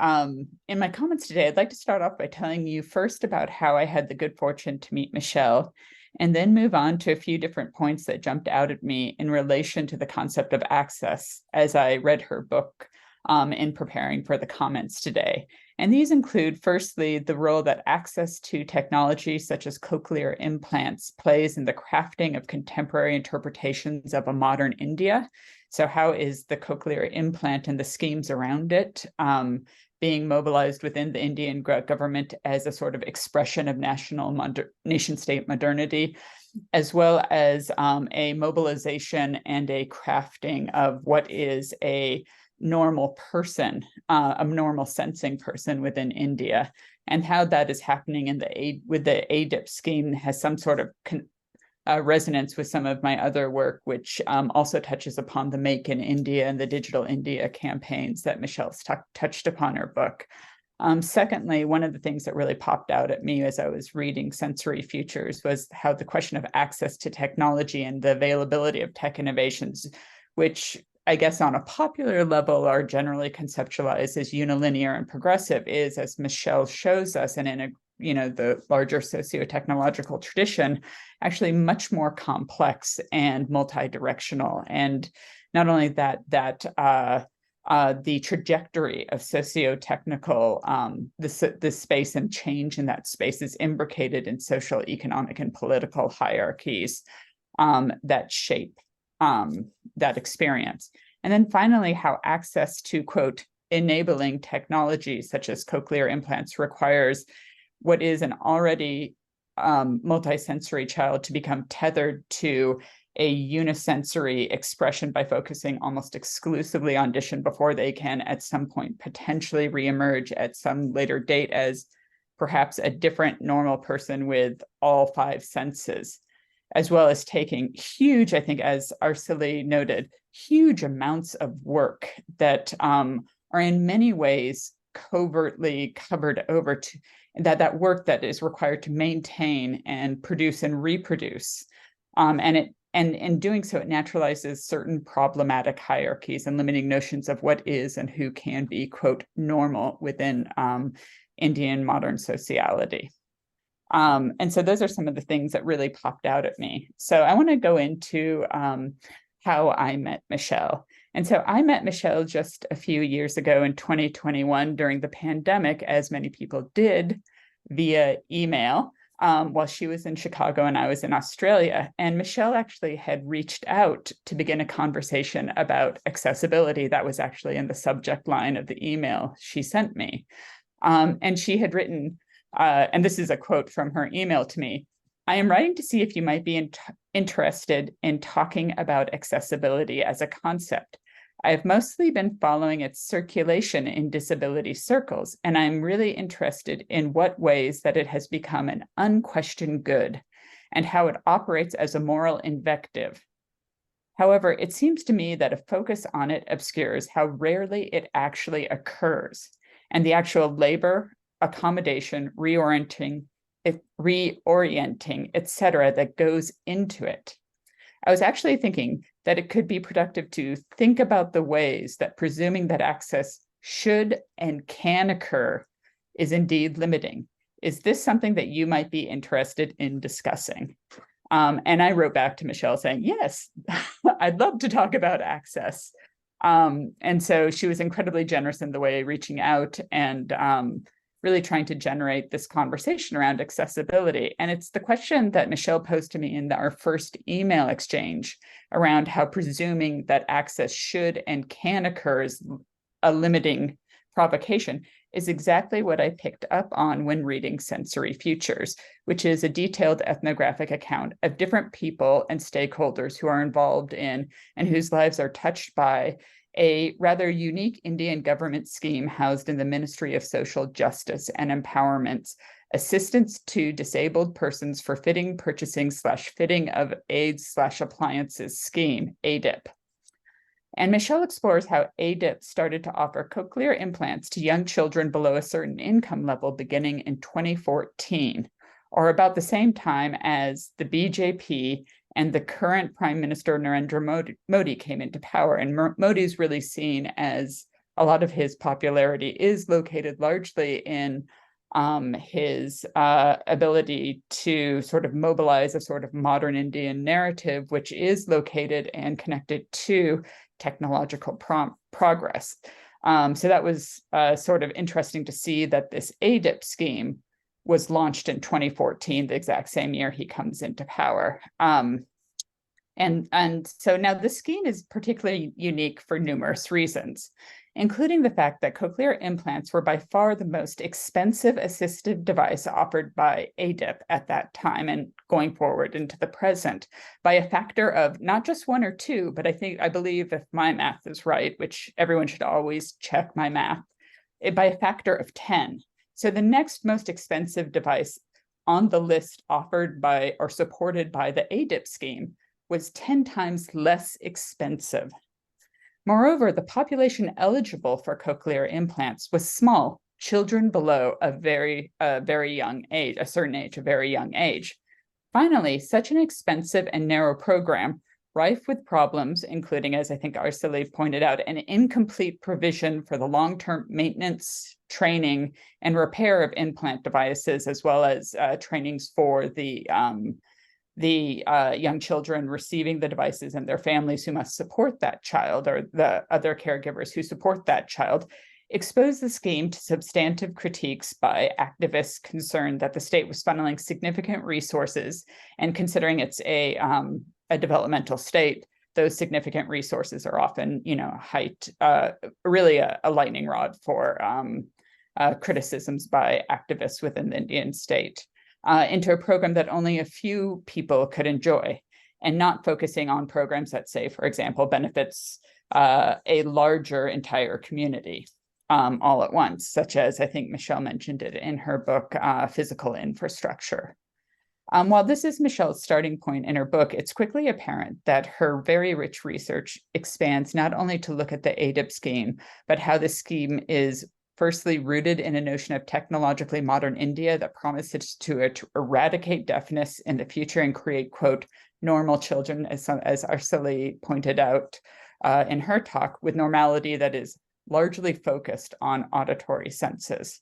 in my comments today, I'd like to start off by telling you first about how I had the good fortune to meet Michele, and then move on to a few different points that jumped out at me in relation to the concept of access as I read her book in preparing for the comments today. And these include, firstly, the role that access to technology such as cochlear implants plays in the crafting of contemporary interpretations of a modern India. So how is the cochlear implant and the schemes around it being mobilized within the Indian government as a sort of expression of nation-state modernity, as well as a mobilization and a crafting of what is a normal person, a normal sensing person within India, and how that is happening with the ADIP scheme has some sort of resonance with some of my other work, which also touches upon the Make in India and the Digital India campaigns that Michele's touched upon her book. Secondly, one of the things that really popped out at me as I was reading Sensory Futures was how the question of access to technology and the availability of tech innovations, which I guess on a popular level are generally conceptualized as unilinear and progressive, is, as Michele shows us, and in the larger socio-technological tradition, actually much more complex and multi-directional. And not only that, the trajectory of socio-technical, the space and change in that space is imbricated in social, economic, and political hierarchies that shape that experience. And then finally, how access to, quote, enabling technologies such as cochlear implants requires what is an already multisensory child to become tethered to a unisensory expression by focusing almost exclusively on audition before they can at some point potentially reemerge at some later date as perhaps a different normal person with all five senses, as well as taking huge, I think, as Arsili noted, huge amounts of work that are in many ways covertly covered over to that work that is required to maintain and produce and reproduce. And in doing so, it naturalizes certain problematic hierarchies and limiting notions of what is and who can be, quote, normal within Indian modern sociality. And so those are some of the things that really popped out at me. So I want to go into how I met Michele. And so I met Michele just a few years ago in 2021 during the pandemic, as many people did, via email, while she was in Chicago and I was in Australia. And Michele actually had reached out to begin a conversation about accessibility. That was actually in the subject line of the email she sent me. And she had written, and this is a quote from her email to me, "I am writing to see if you might be interested in talking about accessibility as a concept. I have mostly been following its circulation in disability circles, and I'm really interested in what ways that it has become an unquestioned good and how it operates as a moral invective. However, it seems to me that a focus on it obscures how rarely it actually occurs and the actual labor, accommodation, reorienting, etc., that goes into it. I was actually thinking that it could be productive to think about the ways that presuming that access should and can occur is indeed limiting. Is this something that you might be interested in discussing? And I wrote back to Michele saying, yes, I'd love to talk about access. And so she was incredibly generous in the way reaching out and really trying to generate this conversation around accessibility. And it's the question that Michele posed to me in our first email exchange around how presuming that access should and can occur is a limiting provocation is exactly what I picked up on when reading Sensory Futures, which is a detailed ethnographic account of different people and stakeholders who are involved in and whose lives are touched by a rather unique Indian government scheme housed in the Ministry of Social Justice and Empowerment's Assistance to Disabled Persons for Fitting, Purchasing / Fitting of Aids / Appliances Scheme, ADIP. And Michele explores how ADIP started to offer cochlear implants to young children below a certain income level beginning in 2014, or about the same time as the BJP and the current Prime Minister Narendra Modi came into power. And Modi's really seen as a lot of his popularity is located largely in his ability to sort of mobilize a sort of modern Indian narrative, which is located and connected to technological progress. So that was sort of interesting to see that this ADIP scheme was launched in 2014, the exact same year he comes into power. And so now this scheme is particularly unique for numerous reasons, including the fact that cochlear implants were by far the most expensive assistive device offered by ADIP at that time and going forward into the present by a factor of not just 1 or 2, but I believe if my math is right, which everyone should always check my math, by a factor of 10. So the next most expensive device on the list offered by or supported by the ADIP scheme was 10 times less expensive. Moreover, the population eligible for cochlear implants was small, children below a very young age, a certain age, a very young age. Finally, such an expensive and narrow program, rife with problems, including, as I think Arsali pointed out, an incomplete provision for the long-term maintenance, training, and repair of implant devices, as well as trainings for the young children receiving the devices and their families who must support that child, or the other caregivers who support that child, exposed the scheme to substantive critiques by activists concerned that the state was funneling significant resources, and considering it's a developmental state, those significant resources are often, really a lightning rod for criticisms by activists within the Indian state. Into a program that only a few people could enjoy, and not focusing on programs that, say, for example, benefits a larger entire community all at once, such as I think Michele mentioned it in her book, Physical Infrastructure. While this is Michele's starting point in her book, it's quickly apparent that her very rich research expands not only to look at the ADIP scheme, but how the scheme is firstly rooted in a notion of technologically modern India that promises to eradicate deafness in the future and create, quote, normal children, as Arsali pointed out in her talk, with normality that is largely focused on auditory senses.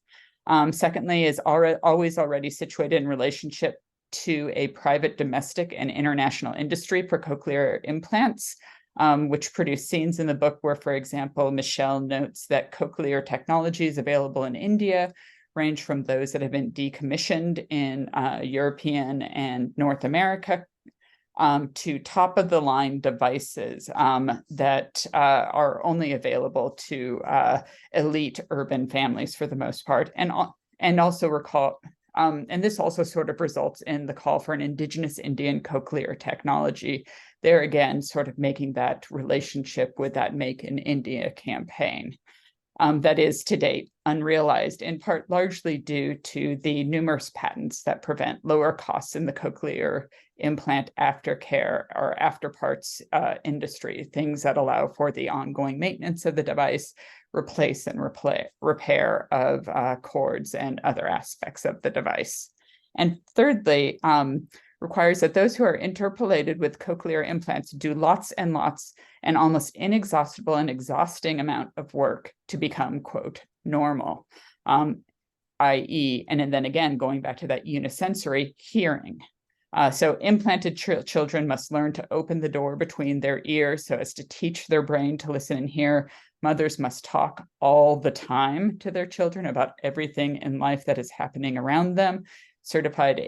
Secondly, is already situated in relationship to a private, domestic, and international industry for cochlear implants, which produce scenes in the book where, for example, Michele notes that cochlear technologies available in India range from those that have been decommissioned in European and North America to top-of-the-line devices that are only available to elite urban families for the most part, and also recall. And this also sort of results in the call for an indigenous Indian cochlear technology. There again, sort of making that relationship with that Make in India campaign that is to date unrealized, in part largely due to the numerous patents that prevent lower costs in the cochlear implant aftercare or afterparts industry, things that allow for the ongoing maintenance of the device, replace and repair of cords and other aspects of the device. And thirdly, requires that those who are interpolated with cochlear implants do lots and lots and almost inexhaustible and exhausting amount of work to become, quote, normal, i.e., and then again, going back to that unisensory hearing. So implanted children must learn to open the door between their ears so as to teach their brain to listen and hear. Mothers must talk all the time to their children about everything in life that is happening around them. Certified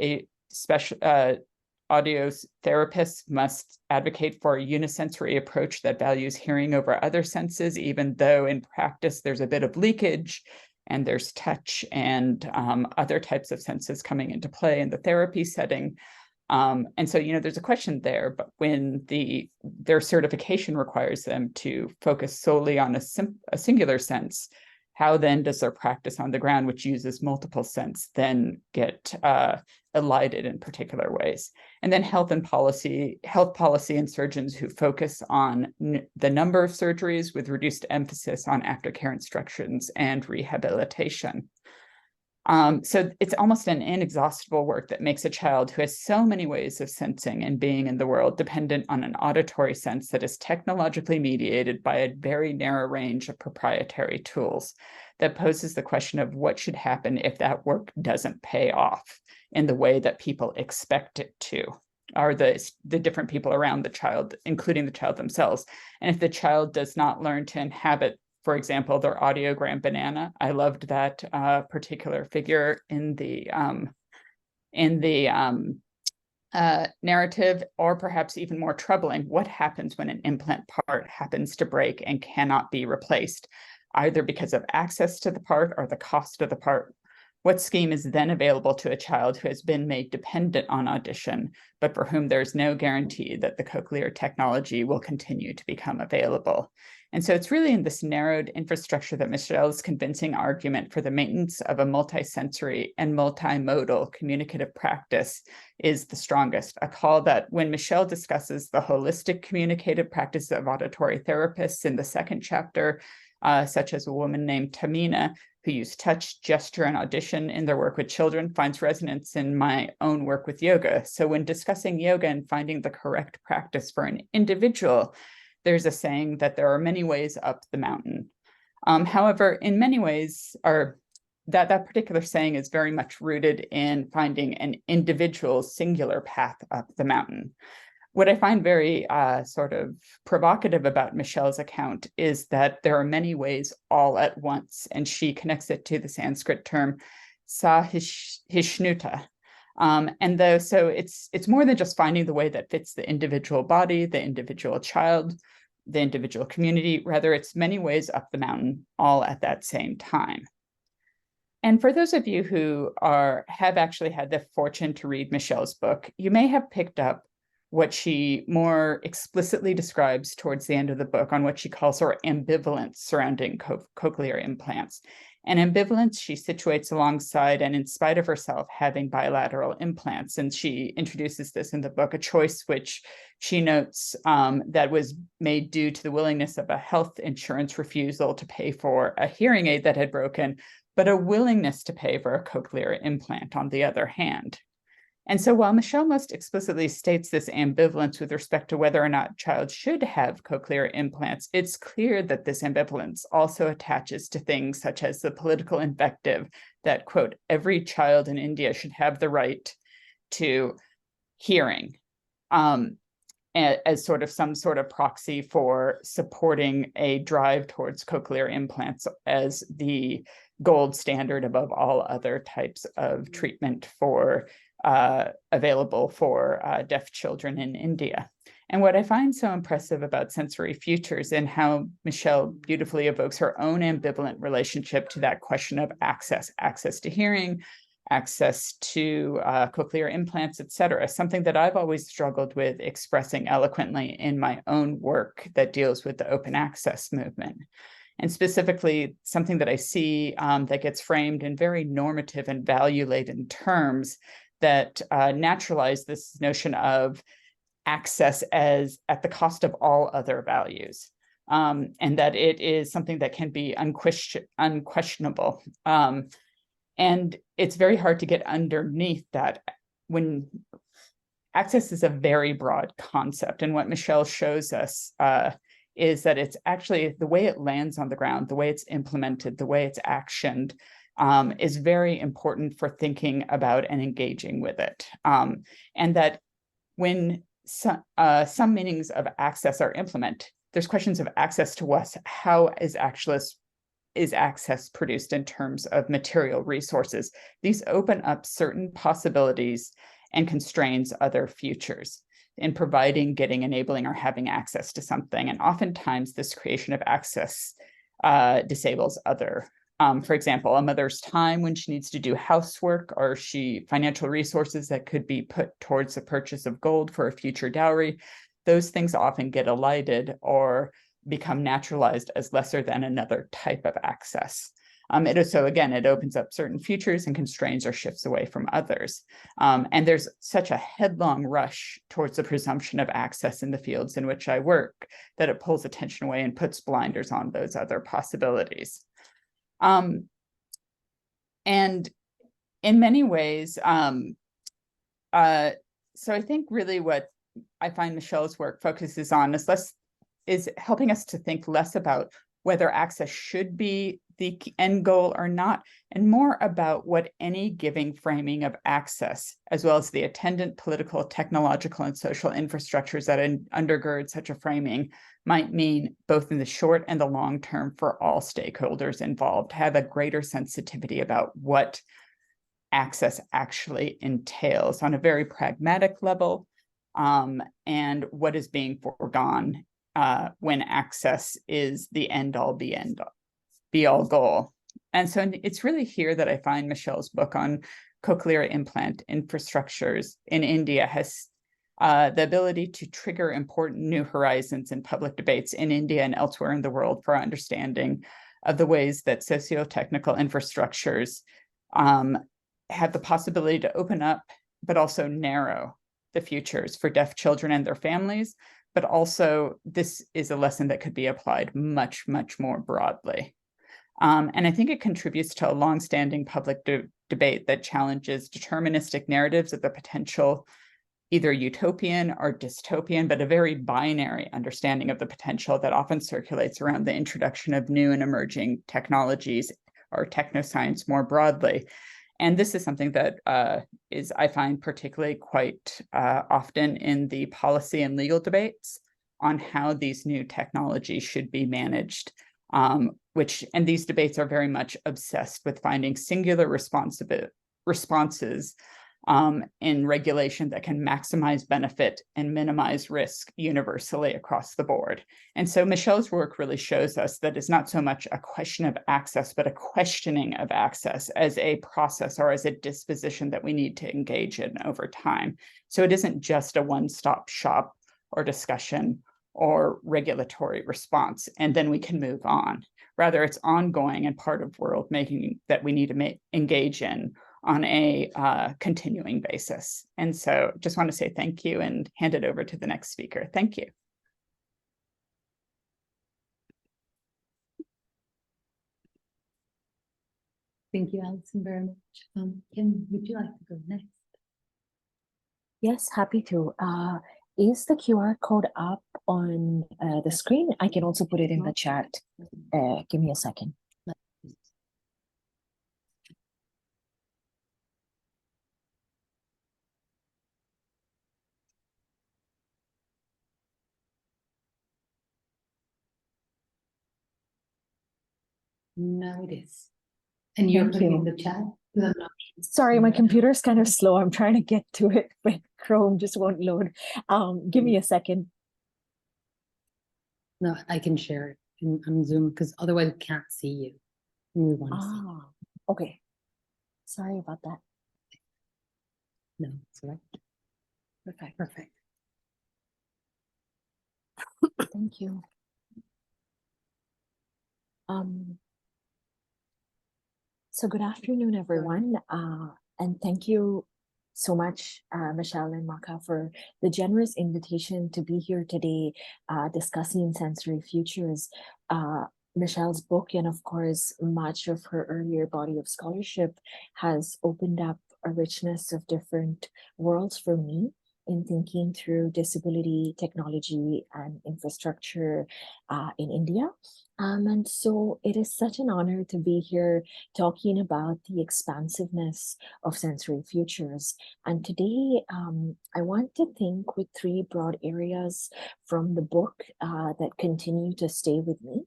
audio therapists must advocate for a unisensory approach that values hearing over other senses, even though in practice there's a bit of leakage and there's touch and other types of senses coming into play in the therapy setting. And so, there's a question there, but when their certification requires them to focus solely on a singular sense, how then does their practice on the ground, which uses multiple sense, then get elided in particular ways? And then health policy and surgeons who focus on the number of surgeries with reduced emphasis on aftercare instructions and rehabilitation. So it's almost an inexhaustible work that makes a child who has so many ways of sensing and being in the world dependent on an auditory sense that is technologically mediated by a very narrow range of proprietary tools, that poses the question of what should happen if that work doesn't pay off in the way that people expect it to, or the different people around the child, including the child themselves. And if the child does not learn to inhabit, for example, their audiogram banana. I loved that particular figure in the narrative, or perhaps even more troubling, what happens when an implant part happens to break and cannot be replaced, either because of access to the part or the cost of the part? What scheme is then available to a child who has been made dependent on audition, but for whom there's no guarantee that the cochlear technology will continue to become available? And so it's really in this narrowed infrastructure that Michele's convincing argument for the maintenance of a multisensory and multimodal communicative practice is the strongest. A call that when Michele discusses the holistic communicative practice of auditory therapists in the second chapter, such as a woman named Tamina, who used touch, gesture, and audition in their work with children, finds resonance in my own work with yoga. So when discussing yoga and finding the correct practice for an individual, there's a saying that there are many ways up the mountain. However, in many ways, that particular saying is very much rooted in finding an individual singular path up the mountain. What I find very sort of provocative about Michele's account is that there are many ways all at once, and she connects it to the Sanskrit term sahishnuta. So it's more than just finding the way that fits the individual body, the individual child, the individual community. Rather, it's many ways up the mountain, all at that same time. And for those of you who have actually had the fortune to read Michele's book, you may have picked up what she more explicitly describes towards the end of the book on what she calls her ambivalence surrounding cochlear implants. And ambivalence she situates alongside, and in spite of herself, having bilateral implants. And she introduces this in the book, a choice which she notes that was made due to the willingness of a health insurance refusal to pay for a hearing aid that had broken, but a willingness to pay for a cochlear implant on the other hand. And so while Michele most explicitly states this ambivalence with respect to whether or not a child should have cochlear implants, it's clear that this ambivalence also attaches to things such as the political invective that, quote, every child in India should have the right to hearing, as sort of some sort of proxy for supporting a drive towards cochlear implants as the gold standard above all other types of treatment available for deaf children in India. And what I find so impressive about Sensory Futures and how Michele beautifully evokes her own ambivalent relationship to that question of access to hearing, access to cochlear implants, et cetera, something that I've always struggled with expressing eloquently in my own work that deals with the open access movement. And specifically, something that I see that gets framed in very normative and value-laden terms that naturalize this notion of access as at the cost of all other values, and that it is something that can be unquestionable. And it's very hard to get underneath that when access is a very broad concept. And what Michele shows us is that it's actually the way it lands on the ground, the way it's implemented, the way it's actioned, is very important for thinking about and engaging with it. And that when some meanings of access are implemented, there's questions of access to us. How is access produced in terms of material resources? These open up certain possibilities and constrains other futures in providing, getting, enabling, or having access to something. And oftentimes this creation of access disables other. For example, a mother's time when she needs to do housework, or financial resources that could be put towards the purchase of gold for a future dowry. Those things often get elided or become naturalized as lesser than another type of access. So again, it opens up certain futures and constrains or shifts away from others. And there's such a headlong rush towards the presumption of access in the fields in which I work that it pulls attention away and puts blinders on those other possibilities. And in many ways, so I think really what I find Michele's work focuses on is helping us to think less about whether access should be the end goal or not, and more about what any giving framing of access, as well as the attendant political, technological, and social infrastructures that undergird such a framing, might mean both in the short and the long term for all stakeholders involved, have a greater sensitivity about what access actually entails on a very pragmatic level, and what is being foregone when access is the end-all be-all goal. And so it's really here that I find Michele's book on cochlear implant infrastructures in India has the ability to trigger important new horizons in public debates in India and elsewhere in the world for understanding of the ways that socio-technical infrastructures have the possibility to open up, but also narrow the futures for deaf children and their families. But also, this is a lesson that could be applied much, much more broadly. And I think it contributes to a longstanding public debate that challenges deterministic narratives of the potential, either utopian or dystopian, but a very binary understanding of the potential that often circulates around the introduction of new and emerging technologies or technoscience more broadly. And this is something that I find particularly quite often in the policy and legal debates on how these new technologies should be managed, and these debates are very much obsessed with finding singular responses in regulation that can maximize benefit and minimize risk universally across the board. And so Michele's work really shows us that it's not so much a question of access, but a questioning of access as a process or as a disposition that we need to engage in over time. So it isn't just a one-stop shop or discussion or regulatory response, and then we can move on. Rather, it's ongoing and part of world making that we need to engage in on a continuing basis. And so just want to say thank you and hand it over to the next speaker. Thank you. Thank you, Alison, very much. Kim, would you like to go next? Yes, happy to. Is the QR code up on the screen? I can also put it in the chat. Give me a second. No, it is. And you're Thank putting you. in the chat? Sorry, my computer's kind of slow. I'm trying to get to it, but Chrome just won't load. Give me a second. No, I can share it on Zoom because otherwise we can't see you. We want to see. Ah, okay. Sorry about that. No, it's all right. Perfect. Perfect. Thank you. So good afternoon, everyone. And thank you so much, Michele and Maka, for the generous invitation to be here today discussing sensory futures. Michele's book and, of course, much of her earlier body of scholarship has opened up a richness of different worlds for me. in thinking through disability, technology, and infrastructure in India. And so it is such an honor to be here talking about the expansiveness of sensory futures. And today, I want to think with three broad areas from the book that continue to stay with me.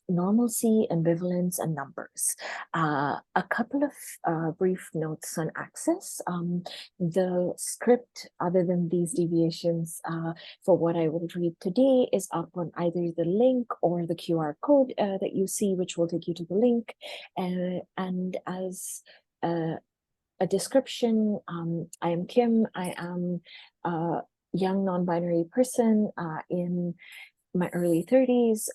Normalcy, ambivalence, and numbers. A couple of brief notes on access. The script, other than these deviations, for what I will read today is up on either the link or the QR code that you see, which will take you to the link. And as a description, I am Kim. I am a young non-binary person in my early 30s,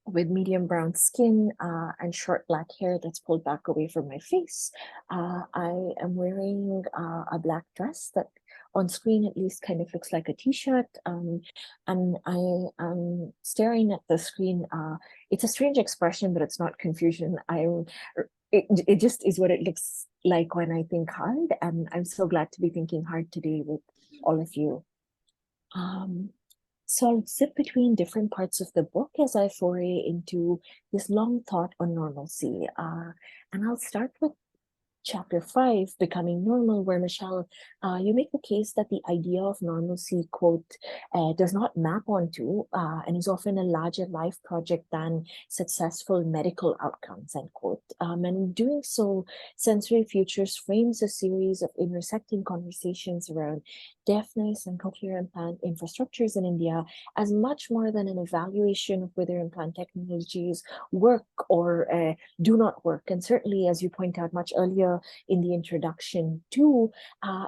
with medium brown skin and short black hair that's pulled back away from my face. I am wearing a black dress that on screen at least kind of looks like a t-shirt, and I am staring at the screen. It's a strange expression, but it's not confusion. It just is what it looks like when I think hard, and I'm so glad to be thinking hard today with all of you. So I'll zip between different parts of the book as I foray into this long thought on normalcy. And I'll start with chapter 5, Becoming Normal, where Michele, you make the case that the idea of normalcy, quote, does not map onto and is often a larger life project than successful medical outcomes, end quote. And in doing so, Sensory Futures frames a series of intersecting conversations around deafness and cochlear implant infrastructures in India as much more than an evaluation of whether implant technologies work or do not work. And certainly, as you point out much earlier in the introduction too,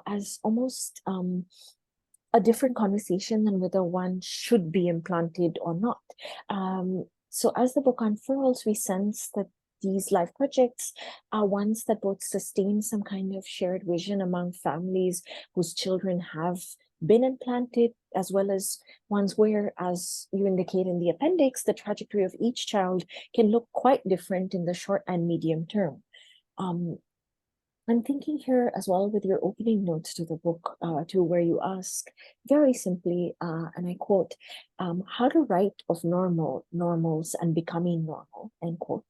as almost a different conversation than whether one should be implanted or not. So as the book unfurls, we sense that these life projects are ones that both sustain some kind of shared vision among families whose children have been implanted, as well as ones where, as you indicate in the appendix, the trajectory of each child can look quite different in the short and medium term. I'm thinking here as well with your opening notes to the book, to where you ask very simply, and I quote, how to write of normals and becoming normal, end quote.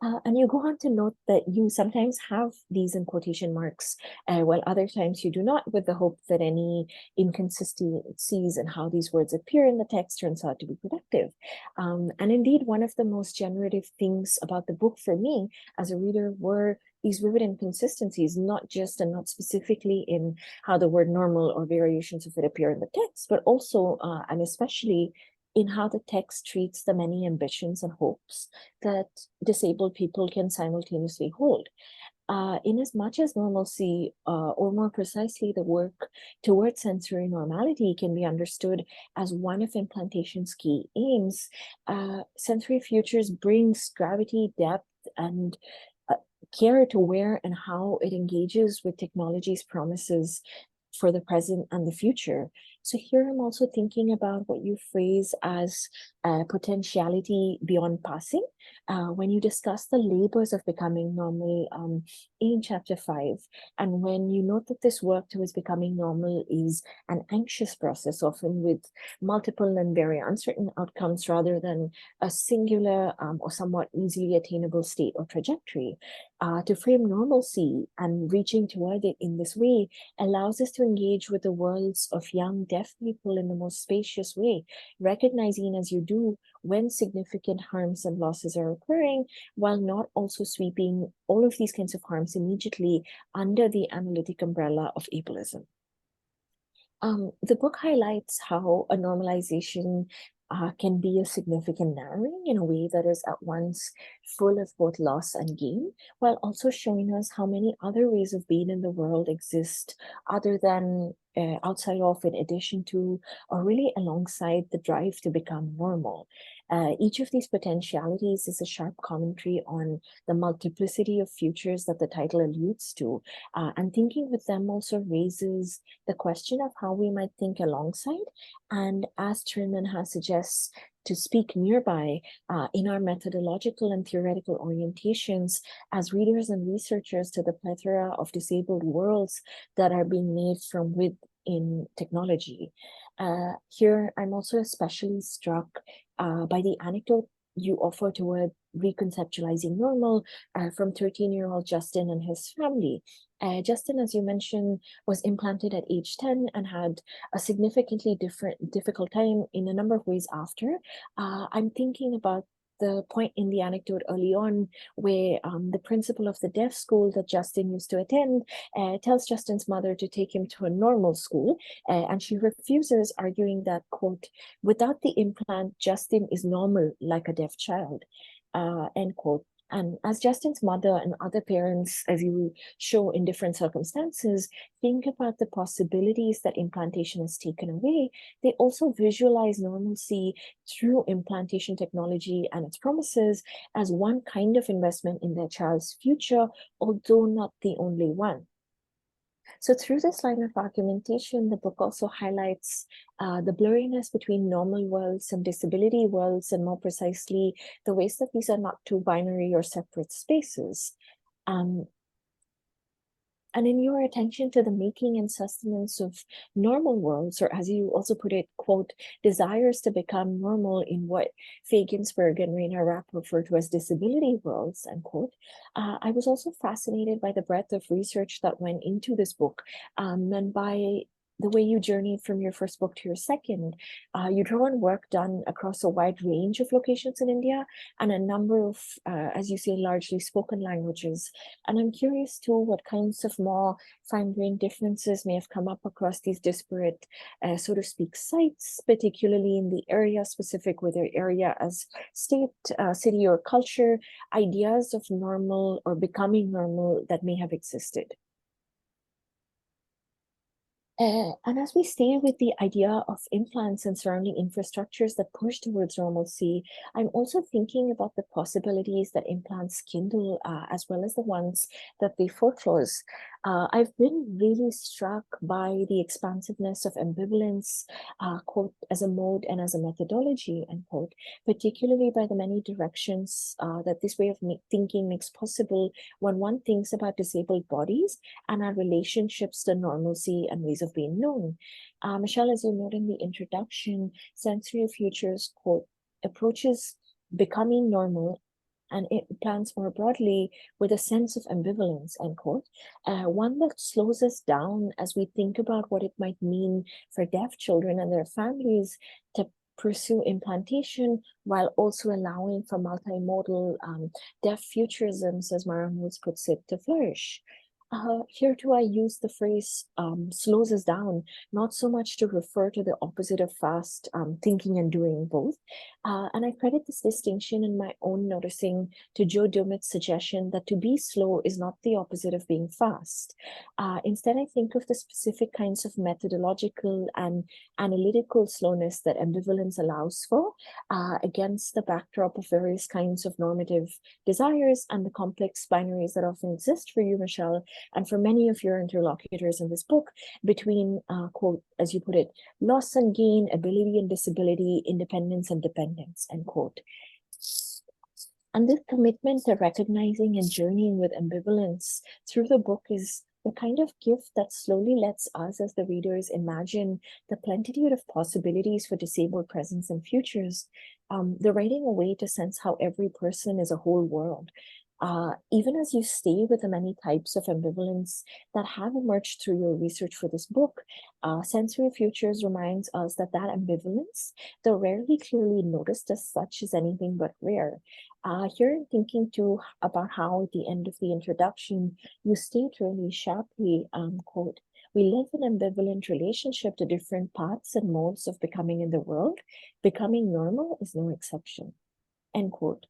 And you go on to note that you sometimes have these in quotation marks, while other times you do not, with the hope that any inconsistencies in how these words appear in the text turns out to be productive. And indeed, one of the most generative things about the book for me as a reader were these vivid inconsistencies, not just and not specifically in how the word normal or variations of it appear in the text, but also and especially in how the text treats the many ambitions and hopes that disabled people can simultaneously hold. In as much as normalcy, or more precisely the work towards sensory normality, can be understood as one of implantation's key aims, Sensory Futures brings gravity, depth, and care to where and how it engages with technology's promises for the present and the future. So here I'm also thinking about what you phrase as potentiality beyond passing, when you discuss the labors of becoming normal in chapter 5, and when you note that this work towards becoming normal is an anxious process, often with multiple and very uncertain outcomes rather than a singular or somewhat easily attainable state or trajectory. To frame normalcy and reaching toward it in this way allows us to engage with the worlds of young deaf people in the most spacious way, recognizing as you do when significant harms and losses are occurring, while not also sweeping all of these kinds of harms immediately under the analytic umbrella of ableism. The book highlights how a normalization can be a significant narrowing in a way that is at once full of both loss and gain, while also showing us how many other ways of being in the world exist other than, outside of, in addition to, or really alongside the drive to become normal. Each of these potentialities is a sharp commentary on the multiplicity of futures that the title alludes to. And thinking with them also raises the question of how we might think alongside, and as Chernanha suggests, to speak nearby in our methodological and theoretical orientations as readers and researchers to the plethora of disabled worlds that are being made from within technology. Here, I'm also especially struck by the anecdote you offer toward reconceptualizing normal from 13-year-old Justin and his family. Justin, as you mentioned, was implanted at age 10 and had a significantly difficult time in a number of ways after. I'm thinking about the point in the anecdote early on where the principal of the deaf school that Justin used to attend tells Justin's mother to take him to a normal school, and she refuses, arguing that, quote, without the implant, Justin is normal like a deaf child, end quote. And as Justin's mother and other parents, as you show in different circumstances, think about the possibilities that implantation has taken away, they also visualize normalcy through implantation technology and its promises as one kind of investment in their child's future, although not the only one. So through this line of argumentation, the book also highlights the blurriness between normal worlds and disability worlds, and more precisely, the ways that these are not two binary or separate spaces. And in your attention to the making and sustenance of normal worlds, or as you also put it, quote, desires to become normal in what Faye Ginsberg and Raina Rapp refer to as disability worlds, end quote, I was also fascinated by the breadth of research that went into this book, and by the way you journeyed from your first book to your second. You draw on work done across a wide range of locations in India and a number of, as you say, largely spoken languages. And I'm curious too what kinds of more fine-grained differences may have come up across these disparate, so to speak, sites, particularly in the area specific, whether area as state, city, or culture, ideas of normal or becoming normal that may have existed. And as we stay with the idea of implants and surrounding infrastructures that push towards normalcy, I'm also thinking about the possibilities that implants kindle, as well as the ones that they foreclose. I've been really struck by the expansiveness of ambivalence, quote, as a mode and as a methodology, end quote, particularly by the many directions that this way of thinking makes possible when one thinks about disabled bodies and our relationships to normalcy and ways of being known. Michele, as you note in the introduction, Sensory Futures, quote, approaches becoming normal and it plans more broadly with a sense of ambivalence, end quote, one that slows us down as we think about what it might mean for deaf children and their families to pursue implantation while also allowing for multimodal deaf futurisms, as Mara Moos puts it, to flourish. Here too, I use the phrase slows us down, not so much to refer to the opposite of fast thinking and doing both. And I credit this distinction in my own noticing to Joe Dumit's suggestion that to be slow is not the opposite of being fast. Instead, I think of the specific kinds of methodological and analytical slowness that ambivalence allows for against the backdrop of various kinds of normative desires and the complex binaries that often exist for you, Michele, and for many of your interlocutors in this book between, quote, as you put it, loss and gain, ability and disability, independence and dependence, end quote. And this commitment to recognizing and journeying with ambivalence through the book is the kind of gift that slowly lets us as the readers imagine the plenitude of possibilities for disabled presence and futures, the writing a way to sense how every person is a whole world. Even as you stay with the many types of ambivalence that have emerged through your research for this book, Sensory Futures reminds us that that ambivalence, though rarely clearly noticed as such, is anything but rare. Here I'm thinking too about how at the end of the introduction, you state really sharply, quote, we live an ambivalent relationship to different paths and modes of becoming in the world. Becoming normal is no exception, end quote.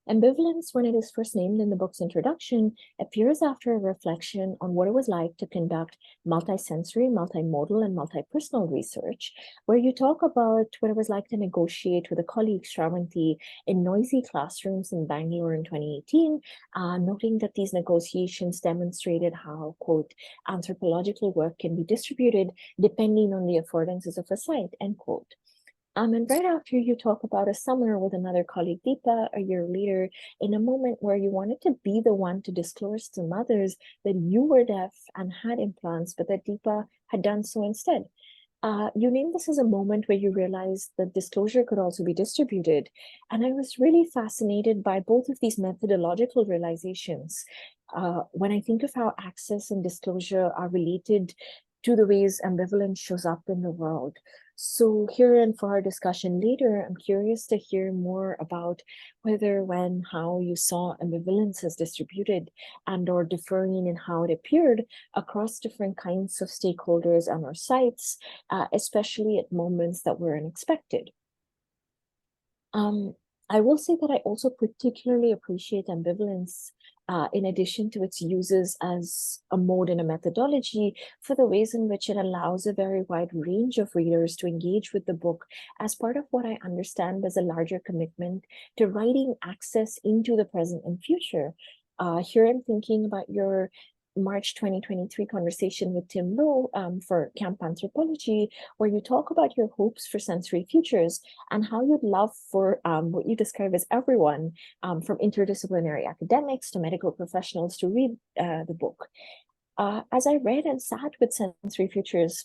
Ambivalence, when it is first named in the book's introduction, appears after a reflection on what it was like to conduct multisensory, multimodal, and multipersonal research, where you talk about what it was like to negotiate with a colleague, Shravanti, in noisy classrooms in Bangalore in 2018, noting that these negotiations demonstrated how, quote, anthropological work can be distributed depending on the affordances of a site, end quote. And right after you talk about a summer with another colleague, Deepa, a year later, in a moment where you wanted to be the one to disclose to mothers that you were deaf and had implants, but that Deepa had done so instead. You named this as a moment where you realized that disclosure could also be distributed. And I was really fascinated by both of these methodological realizations. When I think of how access and disclosure are related to the ways ambivalence shows up in the world. So here and for our discussion later, I'm curious to hear more about whether, when, how you saw ambivalence as distributed and or differing in how it appeared across different kinds of stakeholders on our sites, especially at moments that were unexpected. I will say that I also particularly appreciate ambivalence in addition to its uses as a mode and a methodology, for the ways in which it allows a very wide range of readers to engage with the book as part of what I understand as a larger commitment to writing access into the present and future. Here I'm thinking about your March 2023 conversation with Tim Lowe for Camp Anthropology, where you talk about your hopes for sensory futures and how you'd love for what you describe as everyone, from interdisciplinary academics to medical professionals, to read the book. As I read and sat with sensory futures,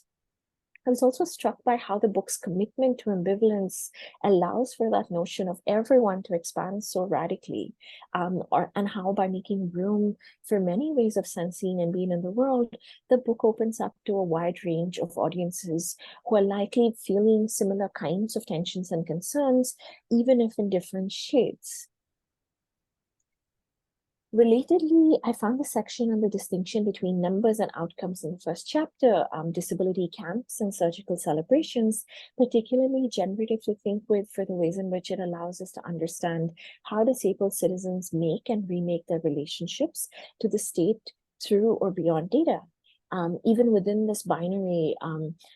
I was also struck by how the book's commitment to ambivalence allows for that notion of everyone to expand so radically, and how by making room for many ways of sensing and being in the world, the book opens up to a wide range of audiences who are likely feeling similar kinds of tensions and concerns, even if in different shades. Relatedly, I found the section on the distinction between numbers and outcomes in the first chapter, disability camps and surgical celebrations, particularly generative to think with for the ways in which it allows us to understand how disabled citizens make and remake their relationships to the state through or beyond data. Even within this binary,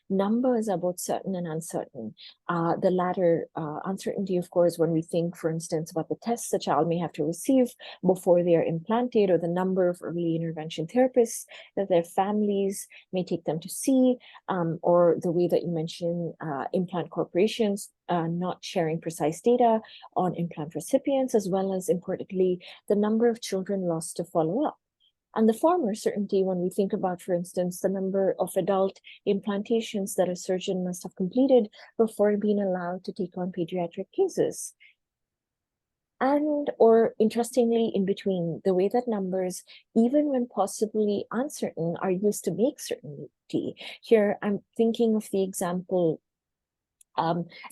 numbers are both certain and uncertain. The latter, uncertainty, of course, when we think, for instance, about the tests a child may have to receive before they are implanted, or the number of early intervention therapists that their families may take them to see, or the way that you mentioned implant corporations not sharing precise data on implant recipients, as well as, importantly, the number of children lost to follow up. And the former certainty, when we think about, for instance, the number of adult implantations that a surgeon must have completed before being allowed to take on pediatric cases. And, or interestingly, in between, the way that numbers, even when possibly uncertain, are used to make certainty. Here, I'm thinking of the example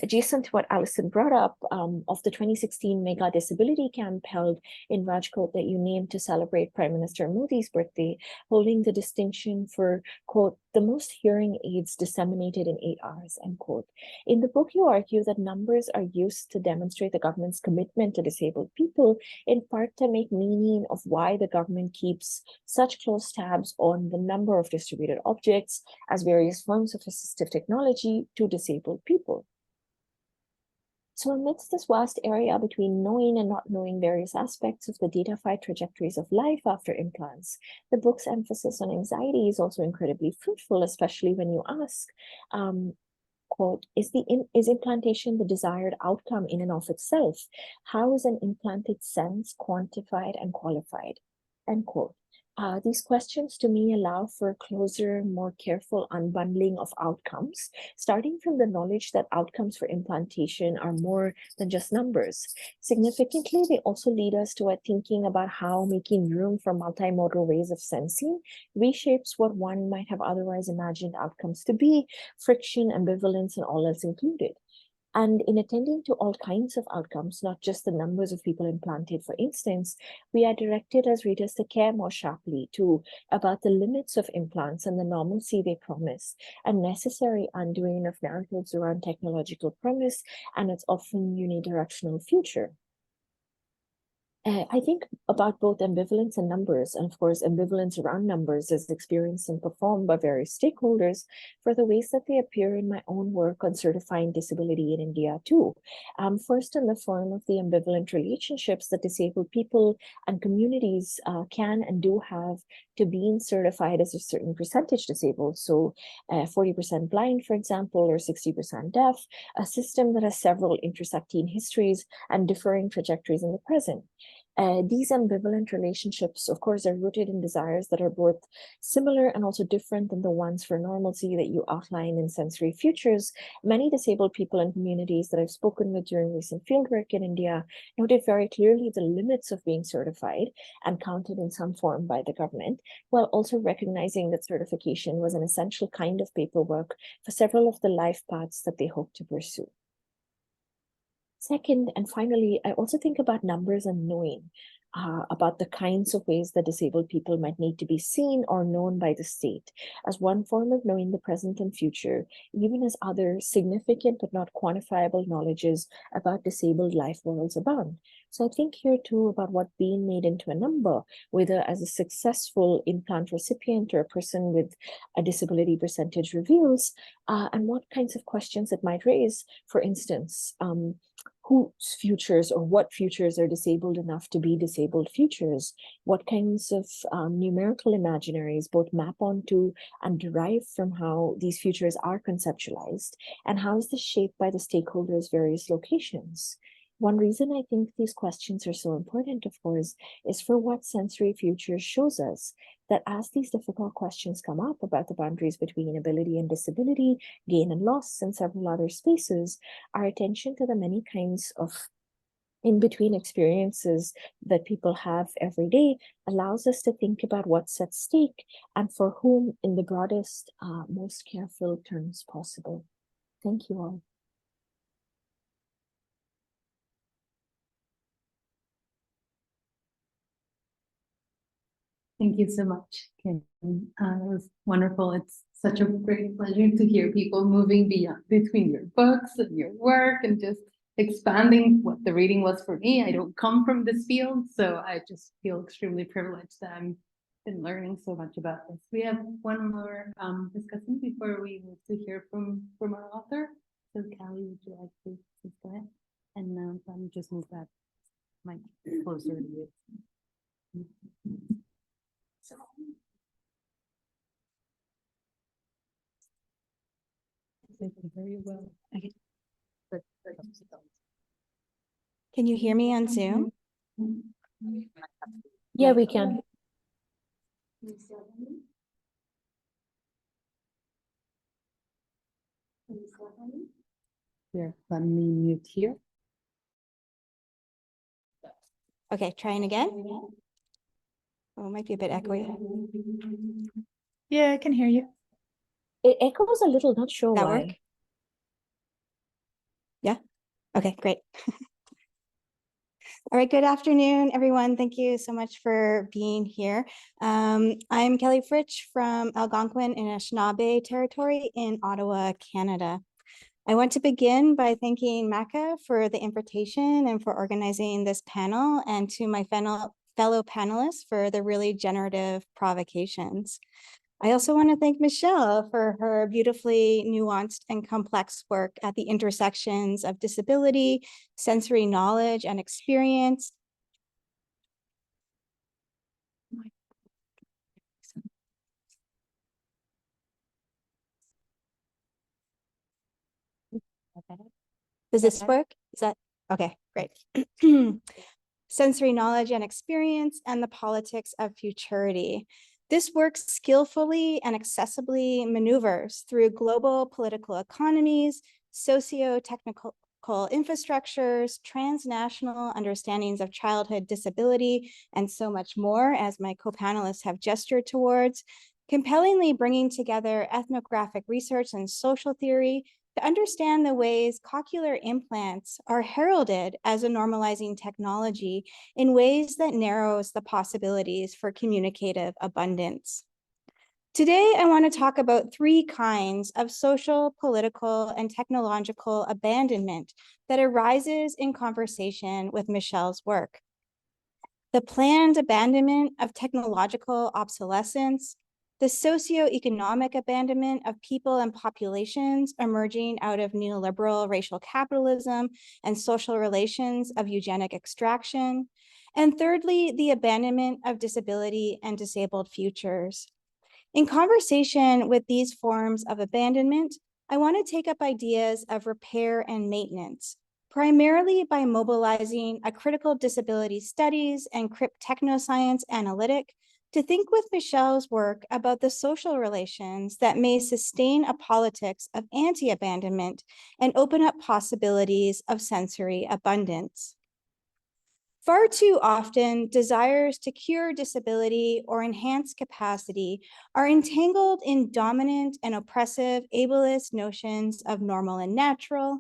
adjacent to what Alison brought up, of the 2016 mega disability camp held in Rajkot that you named to celebrate Prime Minister Modi's birthday, holding the distinction for, quote, the most hearing aids disseminated in 8 hours, end quote. In the book, you argue that numbers are used to demonstrate the government's commitment to disabled people, in part to make meaning of why the government keeps such close tabs on the number of distributed objects as various forms of assistive technology to disabled people. So amidst this vast area between knowing and not knowing various aspects of the datafied trajectories of life after implants, the book's emphasis on anxiety is also incredibly fruitful, especially when you ask, quote, is implantation the desired outcome in and of itself? How is an implanted sense quantified and qualified? End quote. These questions to me allow for a closer, more careful unbundling of outcomes, starting from the knowledge that outcomes for implantation are more than just numbers. Significantly, they also lead us to thinking about how making room for multimodal ways of sensing reshapes what one might have otherwise imagined outcomes to be, friction, ambivalence, and all else included. And in attending to all kinds of outcomes, not just the numbers of people implanted, for instance, we are directed as readers to care more sharply too about the limits of implants and the normalcy they promise, and necessary undoing of narratives around technological promise and its often unidirectional future. I think about both ambivalence and numbers, and of course, ambivalence around numbers is experienced and performed by various stakeholders for the ways that they appear in my own work on certifying disability in India too. First, in the form of the ambivalent relationships that disabled people and communities can and do have to being certified as a certain percentage disabled. So 40% blind, for example, or 60% deaf, a system that has several intersecting histories and differing trajectories in the present. These ambivalent relationships, of course, are rooted in desires that are both similar and also different than the ones for normalcy that you outline in sensory futures. Many disabled people and communities that I've spoken with during recent fieldwork in India noted very clearly the limits of being certified and counted in some form by the government, while also recognizing that certification was an essential kind of paperwork for several of the life paths that they hope to pursue. Second, and finally, I also think about numbers and knowing, about the kinds of ways that disabled people might need to be seen or known by the state as one form of knowing the present and future, even as other significant but not quantifiable knowledges about disabled life worlds abound. So I think here too about what being made into a number, whether as a successful implant recipient or a person with a disability percentage reveals, and what kinds of questions it might raise. For instance, whose futures or what futures are disabled enough to be disabled futures? What kinds of numerical imaginaries both map onto and derive from how these futures are conceptualized? And how is this shaped by the stakeholders' various locations? One reason I think these questions are so important, of course, is for what sensory futures shows us that as these difficult questions come up about the boundaries between ability and disability, gain and loss, and several other spaces, our attention to the many kinds of in-between experiences that people have every day allows us to think about what's at stake and for whom in the broadest, most careful terms possible. Thank you all. Thank you so much, Kim. It was wonderful. It's such a great pleasure to hear people moving beyond between your books and your work and just expanding what the reading was for me. I don't come from this field, so I just feel extremely privileged that I'm been learning so much about this. We have one more discussion before we move to hear from our author. So Callie, would you like to please go ahead? And just move that mic closer to you. Very well. Okay. Can you hear me on Zoom? Yeah, we can. Here, let me mute here. Okay, trying again. Oh, it might be a bit echoey. Yeah, I can hear you. It echoes a little, not sure That why. work? Yeah. Okay, great. All right, good afternoon, everyone. Thank you so much for being here. I'm Kelly Fritsch from Algonquin and Anishinaabe territory in Ottawa, Canada. I want to begin by thanking Maka for the invitation and for organizing this panel, and to my fellow panelists for the really generative provocations. I also want to thank Michele for her beautifully nuanced and complex work at the intersections of disability, sensory knowledge, and experience. Does this work? Is that okay? Great. Sensory knowledge and experience and the politics of futurity. This work skillfully and accessibly maneuvers through global political economies, socio-technical infrastructures, transnational understandings of childhood disability, and so much more, as my co-panelists have gestured towards, compellingly bringing together ethnographic research and social theory to understand the ways cochlear implants are heralded as a normalizing technology in ways that narrows the possibilities for communicative abundance. Today, I want to talk about three kinds of social, political, and technological abandonment that arises in conversation with Michele's work. the planned abandonment of technological obsolescence, the socioeconomic abandonment of people and populations emerging out of neoliberal racial capitalism and social relations of eugenic extraction, and thirdly, the abandonment of disability and disabled futures. In conversation with these forms of abandonment, I want to take up ideas of repair and maintenance, primarily by mobilizing a critical disability studies and crypt technoscience analytic to think with Michele's work about the social relations that may sustain a politics of anti-abandonment and open up possibilities of sensory abundance. Far too often, desires to cure disability or enhance capacity are entangled in dominant and oppressive ableist notions of normal and natural,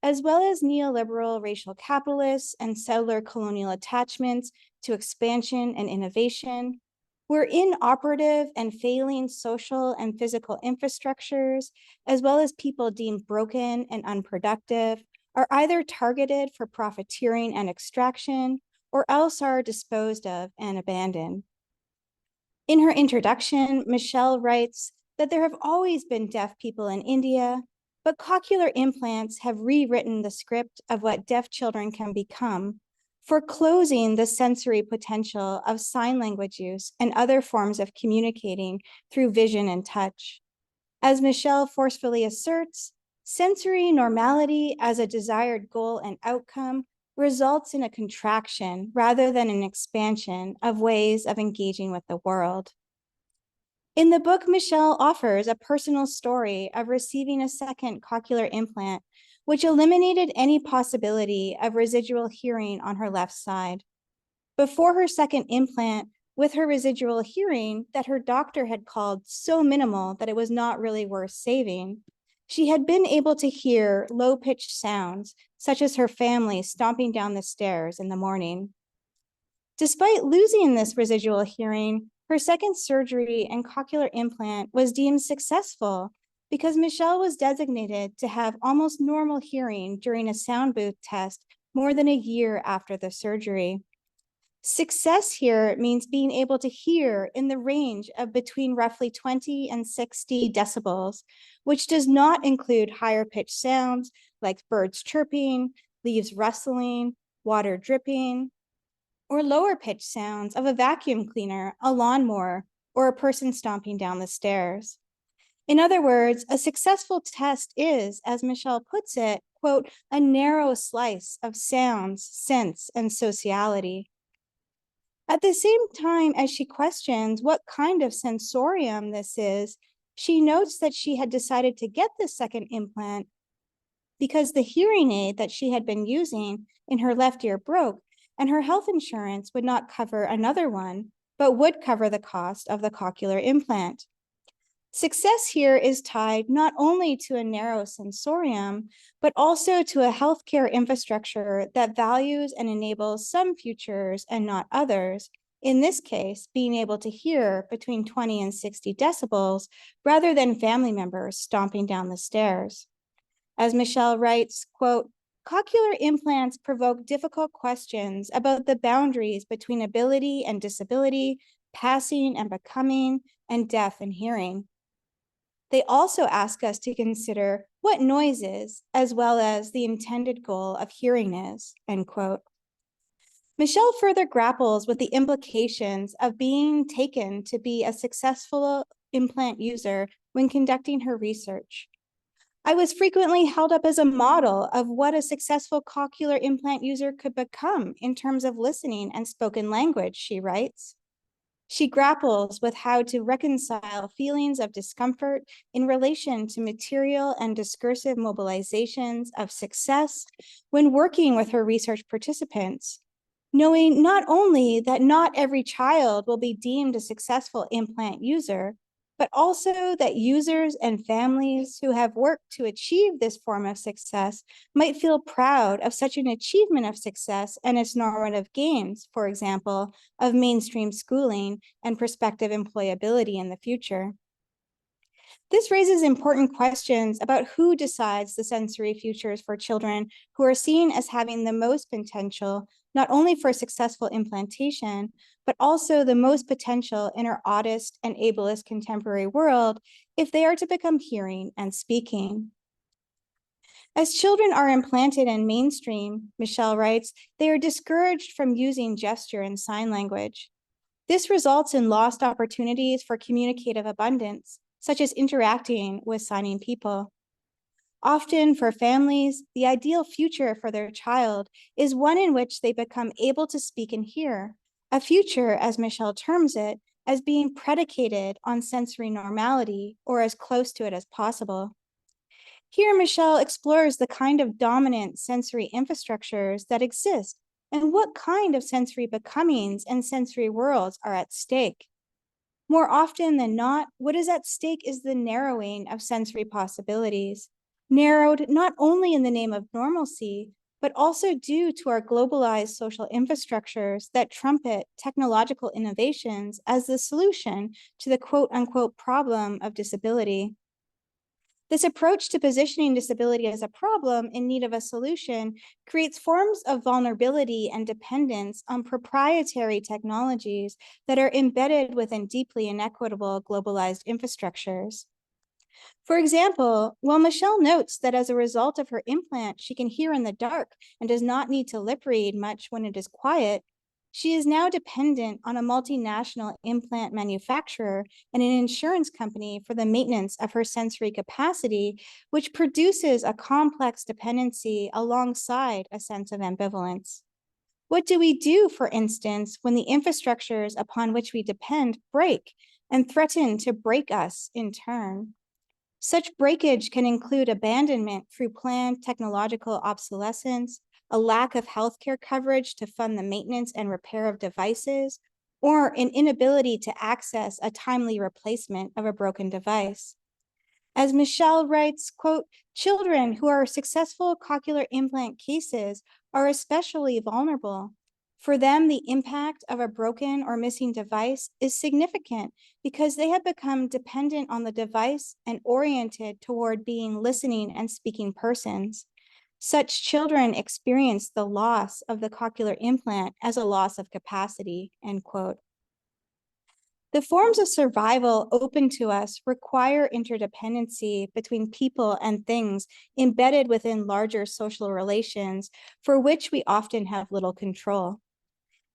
as well as neoliberal racial capitalists and settler colonial attachments to expansion and innovation, where inoperative and failing social and physical infrastructures, as well as people deemed broken and unproductive, are either targeted for profiteering and extraction, or else are disposed of and abandoned. In her introduction, Michele writes that there have always been deaf people in India, but cochlear implants have rewritten the script of what deaf children can become, foreclosing the sensory potential of sign language use and other forms of communicating through vision and touch. As Michele forcefully asserts, sensory normality as a desired goal and outcome results in a contraction rather than an expansion of ways of engaging with the world. In the book, Michele offers a personal story of receiving a second cochlear implant, which eliminated any possibility of residual hearing on her left side. Before her second implant, with her residual hearing that her doctor had called so minimal that it was not really worth saving, she had been able to hear low-pitched sounds, such as her family stomping down the stairs in the morning. Despite losing this residual hearing, her second surgery and cochlear implant was deemed successful because Michele was designated to have almost normal hearing during a sound booth test more than a year after the surgery. Success here means being able to hear in the range of between roughly 20 and 60 decibels, which does not include higher pitched sounds like birds chirping, leaves rustling, water dripping, or lower pitched sounds of a vacuum cleaner, a lawnmower, or a person stomping down the stairs. In other words, a successful test is, as Michele puts it, quote, a narrow slice of sounds, sense, and sociality. At the same time as she questions what kind of sensorium this is, she notes that she had decided to get this second implant because the hearing aid that she had been using in her left ear broke, and her health insurance would not cover another one, but would cover the cost of the cochlear implant. Success here is tied not only to a narrow sensorium, but also to a healthcare infrastructure that values and enables some futures and not others, in this case, being able to hear between 20 and 60 decibels, rather than family members stomping down the stairs. As Michele writes, quote, cochlear implants provoke difficult questions about the boundaries between ability and disability, passing and becoming, and deaf and hearing. They also ask us to consider what noise is, as well as the intended goal of hearing is, end quote. Michele further grapples with the implications of being taken to be a successful implant user when conducting her research. I was frequently held up as a model of what a successful cochlear implant user could become in terms of listening and spoken language, she writes. She grapples with how to reconcile feelings of discomfort in relation to material and discursive mobilizations of success when working with her research participants, knowing not only that not every child will be deemed a successful implant user, but also that users and families who have worked to achieve this form of success might feel proud of such an achievement of success and its normative gains, for example, of mainstream schooling and prospective employability in the future. This raises important questions about who decides the sensory futures for children who are seen as having the most potential not only for successful implantation, but also the most potential in our oddest and ablest contemporary world if they are to become hearing and speaking. As children are implanted in mainstream, Michele writes, they are discouraged from using gesture and sign language. This results in lost opportunities for communicative abundance, such as interacting with signing people. Often for families, the ideal future for their child is one in which they become able to speak and hear, a future, as Michele terms it, as being predicated on sensory normality or as close to it as possible. Here, Michele explores the kind of dominant sensory infrastructures that exist and what kind of sensory becomings and sensory worlds are at stake. More often than not, what is at stake is the narrowing of sensory possibilities, narrowed not only in the name of normalcy, but also due to our globalized social infrastructures that trumpet technological innovations as the solution to the quote-unquote problem of disability. This approach to positioning disability as a problem in need of a solution creates forms of vulnerability and dependence on proprietary technologies that are embedded within deeply inequitable globalized infrastructures. For example, while Michele notes that as a result of her implant, she can hear in the dark and does not need to lip read much when it is quiet, she is now dependent on a multinational implant manufacturer and an insurance company for the maintenance of her sensory capacity, which produces a complex dependency alongside a sense of ambivalence. What do we do, for instance, when the infrastructures upon which we depend break and threaten to break us in turn? Such breakage can include abandonment through planned technological obsolescence, a lack of healthcare coverage to fund the maintenance and repair of devices, or an inability to access a timely replacement of a broken device. As Michele writes, quote, children who are successful cochlear implant cases are especially vulnerable. For them, the impact of a broken or missing device is significant because they have become dependent on the device and oriented toward being listening and speaking persons. Such children experience the loss of the cochlear implant as a loss of capacity, end quote. The forms of survival open to us require interdependency between people and things embedded within larger social relations for which we often have little control.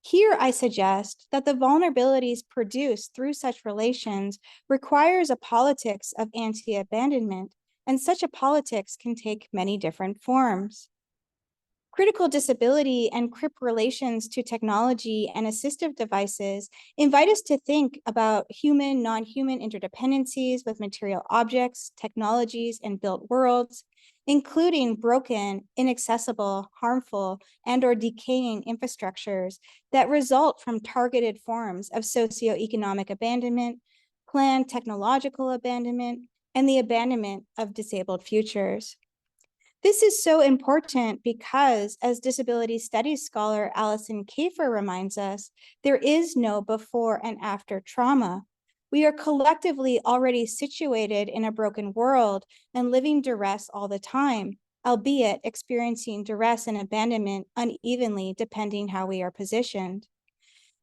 Here, I suggest that the vulnerabilities produced through such relations requires a politics of anti-abandonment, and such a politics can take many different forms. Critical disability and CRIP relations to technology and assistive devices invite us to think about human, non-human interdependencies with material objects, technologies, and built worlds, including broken, inaccessible, harmful, and/or decaying infrastructures that result from targeted forms of socioeconomic abandonment, planned technological abandonment, and the abandonment of disabled futures. This is so important because, as disability studies scholar Alison Kafer reminds us, there is no before and after trauma. We are collectively already situated in a broken world and living duress all the time, albeit experiencing duress and abandonment unevenly depending how we are positioned.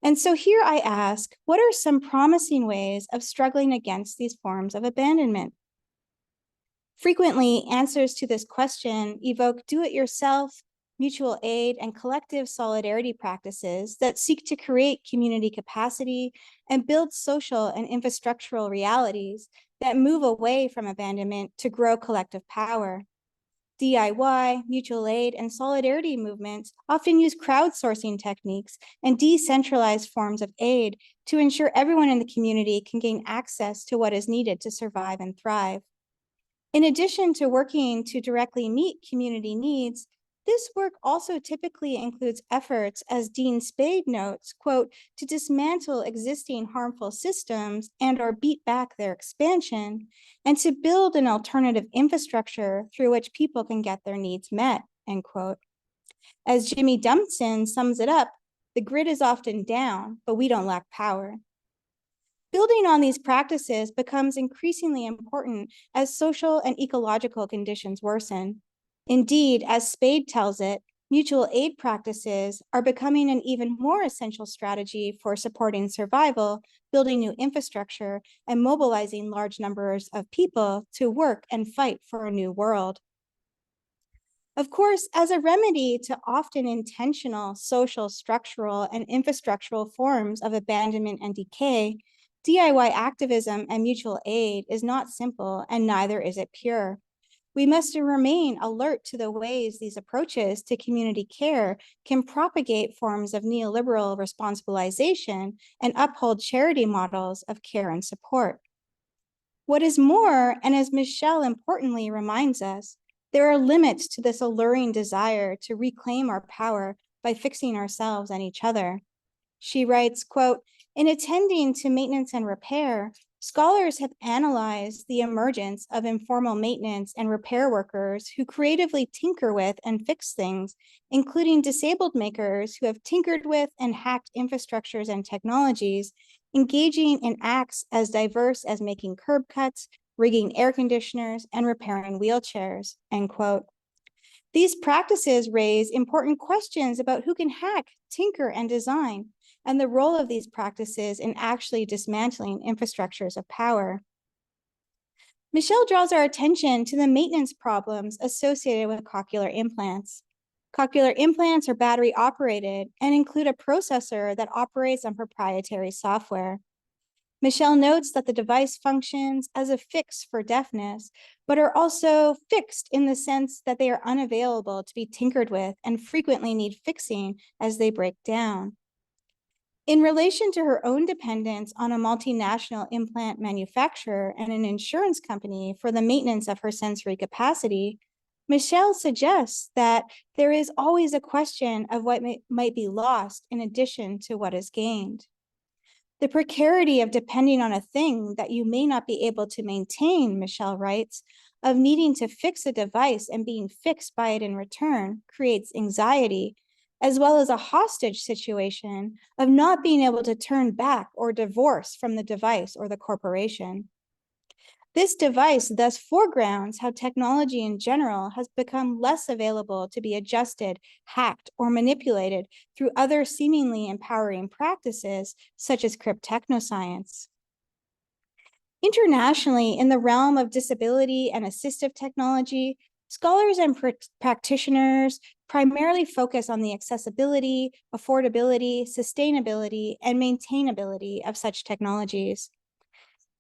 And so here I ask, what are some promising ways of struggling against these forms of abandonment? Frequently, answers to this question evoke do-it-yourself, mutual aid, and collective solidarity practices that seek to create community capacity and build social and infrastructural realities that move away from abandonment to grow collective power. DIY, mutual aid, and solidarity movements often use crowdsourcing techniques and decentralized forms of aid to ensure everyone in the community can gain access to what is needed to survive and thrive. In addition to working to directly meet community needs, this work also typically includes efforts, as Dean Spade notes, quote, to dismantle existing harmful systems and/or beat back their expansion, and to build an alternative infrastructure through which people can get their needs met, end quote. As Jimmy Dumpson sums it up, the grid is often down, but we don't lack power. Building on these practices becomes increasingly important as social and ecological conditions worsen. Indeed, as Spade tells it, mutual aid practices are becoming an even more essential strategy for supporting survival, building new infrastructure, and mobilizing large numbers of people to work and fight for a new world. Of course, as a remedy to often intentional social, structural, and infrastructural forms of abandonment and decay, DIY activism and mutual aid is not simple, and neither is it pure. We must remain alert to the ways these approaches to community care can propagate forms of neoliberal responsibilization and uphold charity models of care and support. What is more, and as Michele importantly reminds us, there are limits to this alluring desire to reclaim our power by fixing ourselves and each other. She writes, quote, "In attending to maintenance and repair, scholars have analyzed the emergence of informal maintenance and repair workers who creatively tinker with and fix things, including disabled makers who have tinkered with and hacked infrastructures and technologies, engaging in acts as diverse as making curb cuts, rigging air conditioners, and repairing wheelchairs," end quote. These practices raise important questions about who can hack, tinker, and design, and the role of these practices in actually dismantling infrastructures of power. Michele draws our attention to the maintenance problems associated with cochlear implants. Cochlear implants are battery operated and include a processor that operates on proprietary software. Michele notes that the device functions as a fix for deafness, but are also fixed in the sense that they are unavailable to be tinkered with and frequently need fixing as they break down. In relation to her own dependence on a multinational implant manufacturer and an insurance company for the maintenance of her sensory capacity, Michele suggests that there is always a question of what might be lost in addition to what is gained. The precarity of depending on a thing that you may not be able to maintain, Michele writes, of needing to fix a device and being fixed by it in return creates anxiety, as well as a hostage situation of not being able to turn back or divorce from the device or the corporation. This device thus foregrounds how technology in general has become less available to be adjusted, hacked, or manipulated through other seemingly empowering practices, such as cryptechnoscience. Internationally, in the realm of disability and assistive technology, scholars and practitioners primarily focus on the accessibility, affordability, sustainability, and maintainability of such technologies.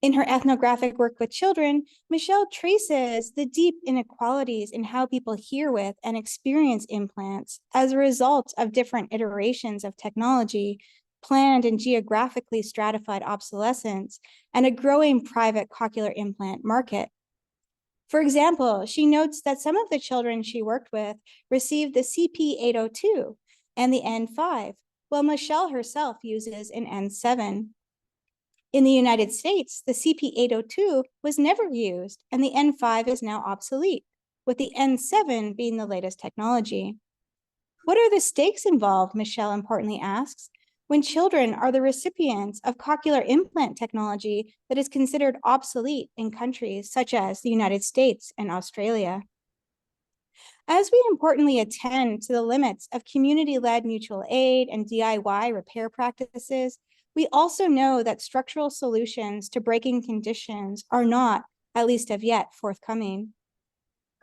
In her ethnographic work with children, Michele traces the deep inequalities in how people hear with and experience implants as a result of different iterations of technology, planned and geographically stratified obsolescence, and a growing private cochlear implant market. For example, she notes that some of the children she worked with received the CP802 and the N5, while Michele herself uses an N7. In the United States, the CP802 was never used, and the N5 is now obsolete, with the N7 being the latest technology. What are the stakes involved, Michele importantly asks, when children are the recipients of cochlear implant technology that is considered obsolete in countries such as the United States and Australia? As we importantly attend to the limits of community-led mutual aid and DIY repair practices, we also know that structural solutions to breaking conditions are not, at least of yet, forthcoming.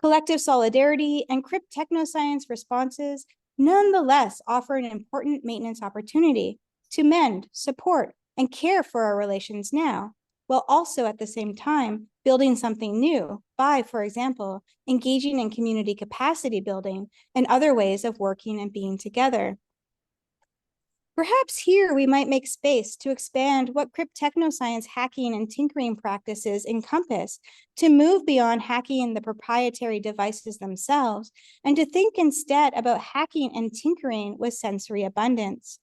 Collective solidarity and cryptechnoscience responses nonetheless offer an important maintenance opportunity to mend, support, and care for our relations now, while also at the same time building something new by, for example, engaging in community capacity building and other ways of working and being together. Perhaps here we might make space to expand what cryptechnoscience hacking and tinkering practices encompass, to move beyond hacking the proprietary devices themselves, and to think instead about hacking and tinkering with sensory abundance.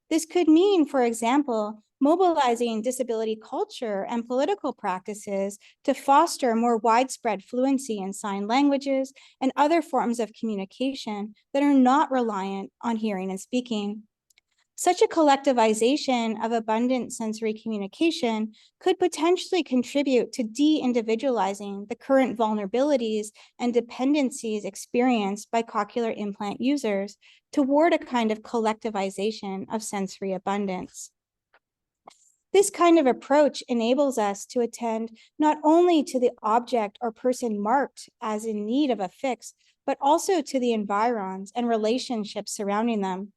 This could mean, for example, mobilizing disability culture and political practices to foster more widespread fluency in sign languages and other forms of communication that are not reliant on hearing and speaking. Such a collectivization of abundant sensory communication could potentially contribute to de-individualizing the current vulnerabilities and dependencies experienced by cochlear implant users toward a kind of collectivization of sensory abundance. This kind of approach enables us to attend not only to the object or person marked as in need of a fix, but also to the environs and relationships surrounding them.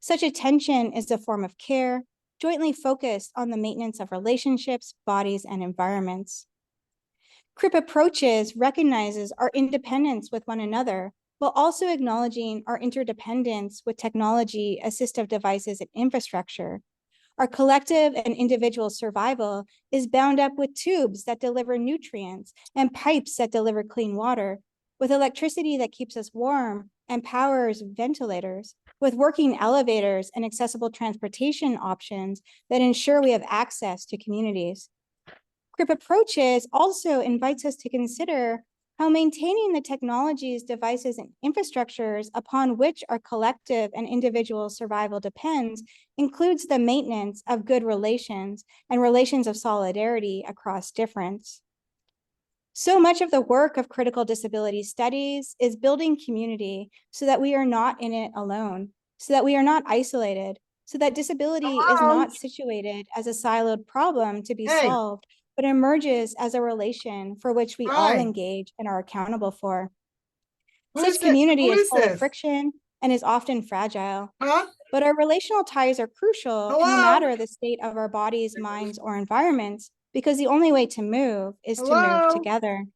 Such attention is a form of care, jointly focused on the maintenance of relationships, bodies, and environments. CRIP approaches recognizes our independence with one another, while also acknowledging our interdependence with technology, assistive devices, and infrastructure. Our collective and individual survival is bound up with tubes that deliver nutrients and pipes that deliver clean water, with electricity that keeps us warm and powers ventilators, with working elevators and accessible transportation options that ensure we have access to communities. CRIP approaches also invites us to consider how maintaining the technologies, devices, and infrastructures upon which our collective and individual survival depends includes the maintenance of good relations and relations of solidarity across difference. So much of the work of critical disability studies is building community so that we are not in it alone, so that we are not isolated, so that disability is not situated as a siloed problem to be solved, but emerges as a relation for which we all engage and are accountable for. Such community is full of friction and is often fragile. But our relational ties are crucial no matter the state of our bodies, minds, or environments, because the only way to move is to move together.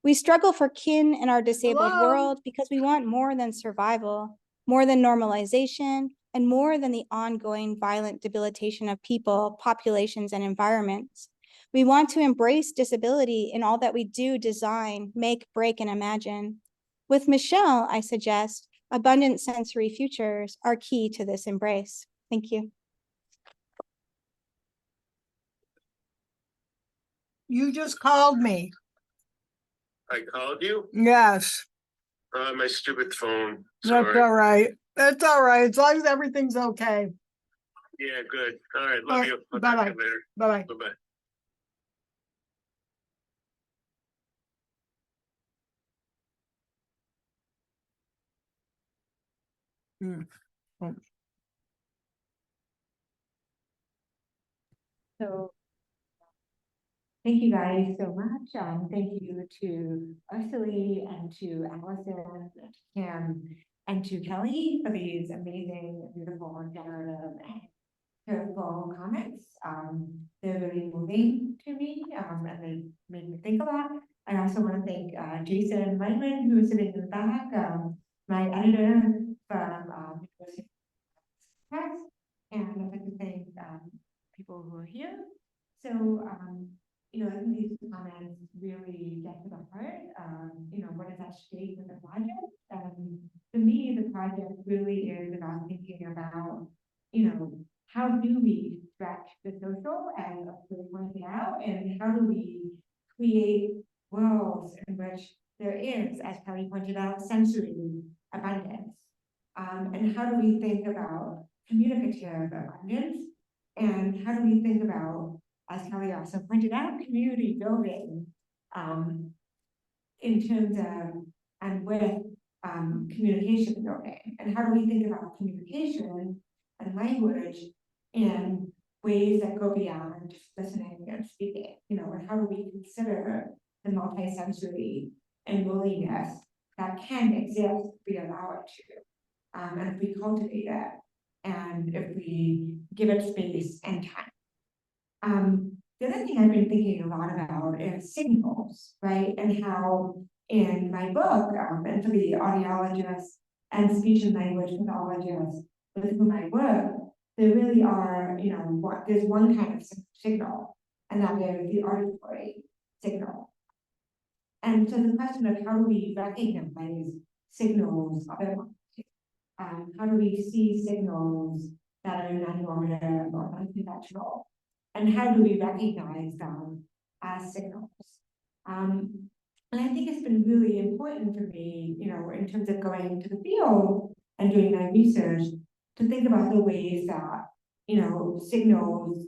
We struggle for kin in our disabled world because we want more than survival, more than normalization, and more than the ongoing violent debilitation of people, populations, and environments. We want to embrace disability in all that we do, design, make, break, and imagine. With Michele, I suggest abundant sensory futures are key to this embrace. Thank you. You just called me. I called you? Yes. My stupid phone. That's Sorry. all right. That's all right. As long as everything's okay. Yeah, good. All right, love you. I'll Bye-bye. talk to you later. Bye-bye. Bye-bye. So thank you guys so much. Thank you to Ursula and to Allison, to Kim, and to Kelly for these amazing, beautiful, generative, and careful comments. They're really moving to me, and they made me think a lot. I also want to thank Jason Lightman, who is sitting in the back, my editor from University of Press, and I'd like to thank people who are here. So, you know, I think these comments really get to the heart, you know, what is at stake with the project. To me, the project really is about thinking about, you know, how do we stretch the social, as we pointed out, and how do we create worlds in which there is, as Kelly pointed out, sensory abundance. And how do we think about communicative abundance? And how do we think about, as Kelly also pointed out, community building in terms of and with communication building? And how do we think about communication and language in ways that go beyond listening and speaking? You know, and how do we consider the multisensory and willingness that can exist if we allow it to, and if we cultivate it, and if we give it space and time. The other thing I've been thinking a lot about is signals, right? And how in my book, and for the audiologists and speech and language pathologists with whom I work, there really are, you know, there's one kind of signal, and that is the auditory signal. And so the question of how do we recognize signals otherwise? How do we see signals that are non-normative or unconventional? And how do we recognize them as signals? And I think it's been really important for me, you know, in terms of going into the field and doing my research, to think about the ways that, signals,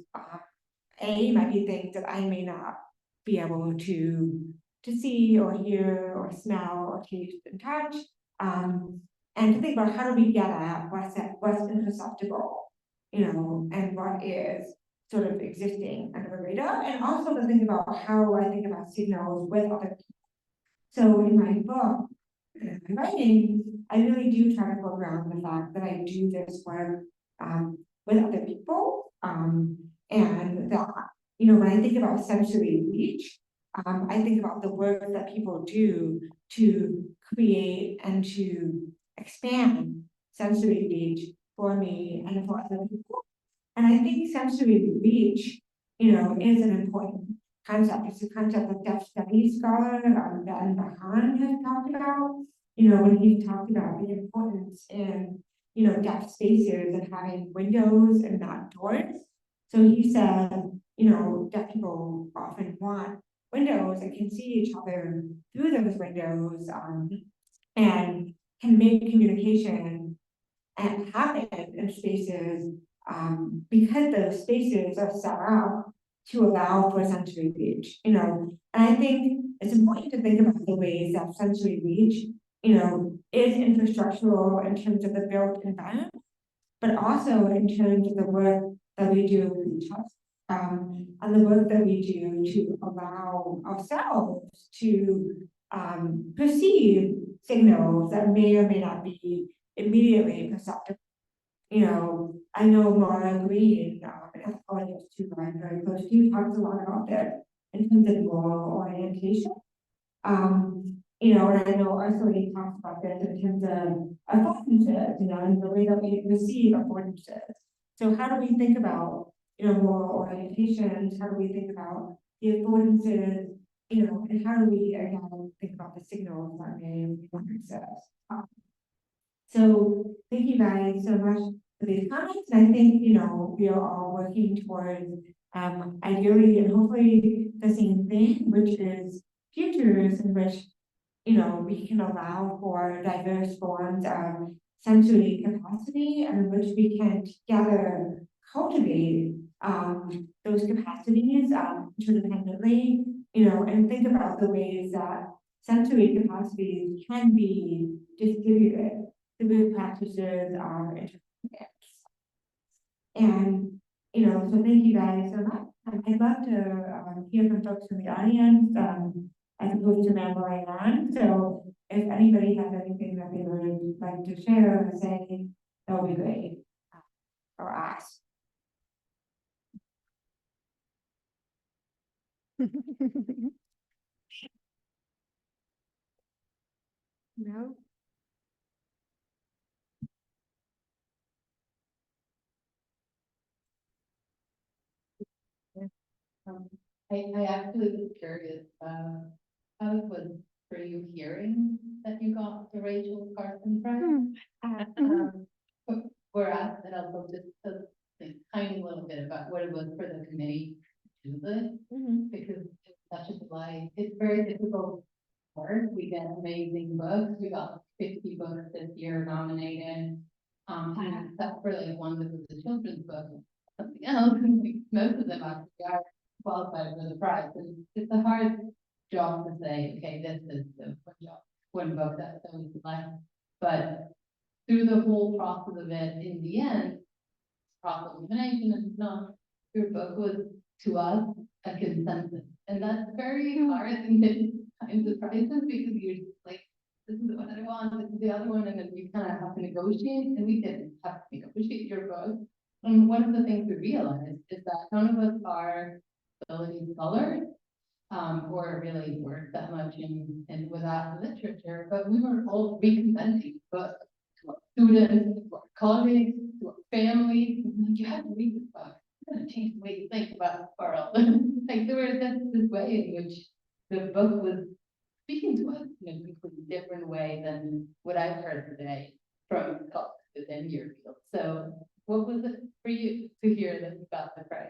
might be things that I may not be able to see or hear or smell or taste and touch. And to think about how do we get at what's imperceptible, and what is sort of existing under the radar, and also to think about how I think about signals with other people. So in my book, in my writing, I really do try to go around the fact that I do this work with other people, and that, when I think about sensory reach, I think about the work that people do to create and to expand sensory reach for me and for other people. And I think sensory reach, is an important concept. It's a concept that deaf studies scholar, Ben Bahan has talked about, when he talked about the importance in, deaf spaces and having windows and not doors. So he said, deaf people often want windows and can see each other through those windows, and can make communication and happen in spaces, because those spaces are set up to allow for sensory reach, and I think it's important to think about the ways that sensory reach, is infrastructural in terms of the built environment, but also in terms of the work that we do with each other. And the work that we do to allow ourselves to perceive signals that may or may not be immediately perceptible. I know Mara Green, an anthropologist who I'm very close to, talks a lot about that in terms of moral orientation. And I know Ursula talks about this in terms of affordances, and the way that we receive affordances. So how do we think about, moral orientations? How do we think about the affordances, and how do we, again, think about the signals that may access? So thank you guys so much for these comments. And I think, we are all working towards, ideally and hopefully the same thing, which is futures in which, we can allow for diverse forms of sensory capacity, and in which we can together cultivate those capacities interdependently, and think about the ways that sensory capacities can be distributed through practices of and, so thank you guys so much. I'd love to hear from folks in the audience, as opposed to rambling on. So if anybody has anything that they would like to share or say, that would be great. Or ask. No? I actually was curious, how it was for you hearing that you got the Rachel Carson prize? Whereas, and also just a tiny little bit about what it was for the committee to do this, because it's such a delight. It's very difficult work. We get amazing books. We got 50 books this year nominated, and except for like one that was a children's book, something else, most of them actually are qualified for the prize. And it's a hard job to say, okay, this is the one book that's so select. But through the whole process of it, in the end, cross-elimination and not, your book was to us a consensus. And that's very hard in this kinds of prizes, because you're just like, this is what I want, this is the other one, and then you kind of have to negotiate, and we didn't have to negotiate your book. And one of the things we realized is that none of us are ability scholars, or really work that much in with that literature, but we were all recommending books to our students, to our colleagues, to our families. You have to read this book. It's going to change the way you think about the world. Like there was this way in which the book was speaking to us in a completely different way than what I've heard today from colleagues within your field. So what was it for you to hear that you got the prize?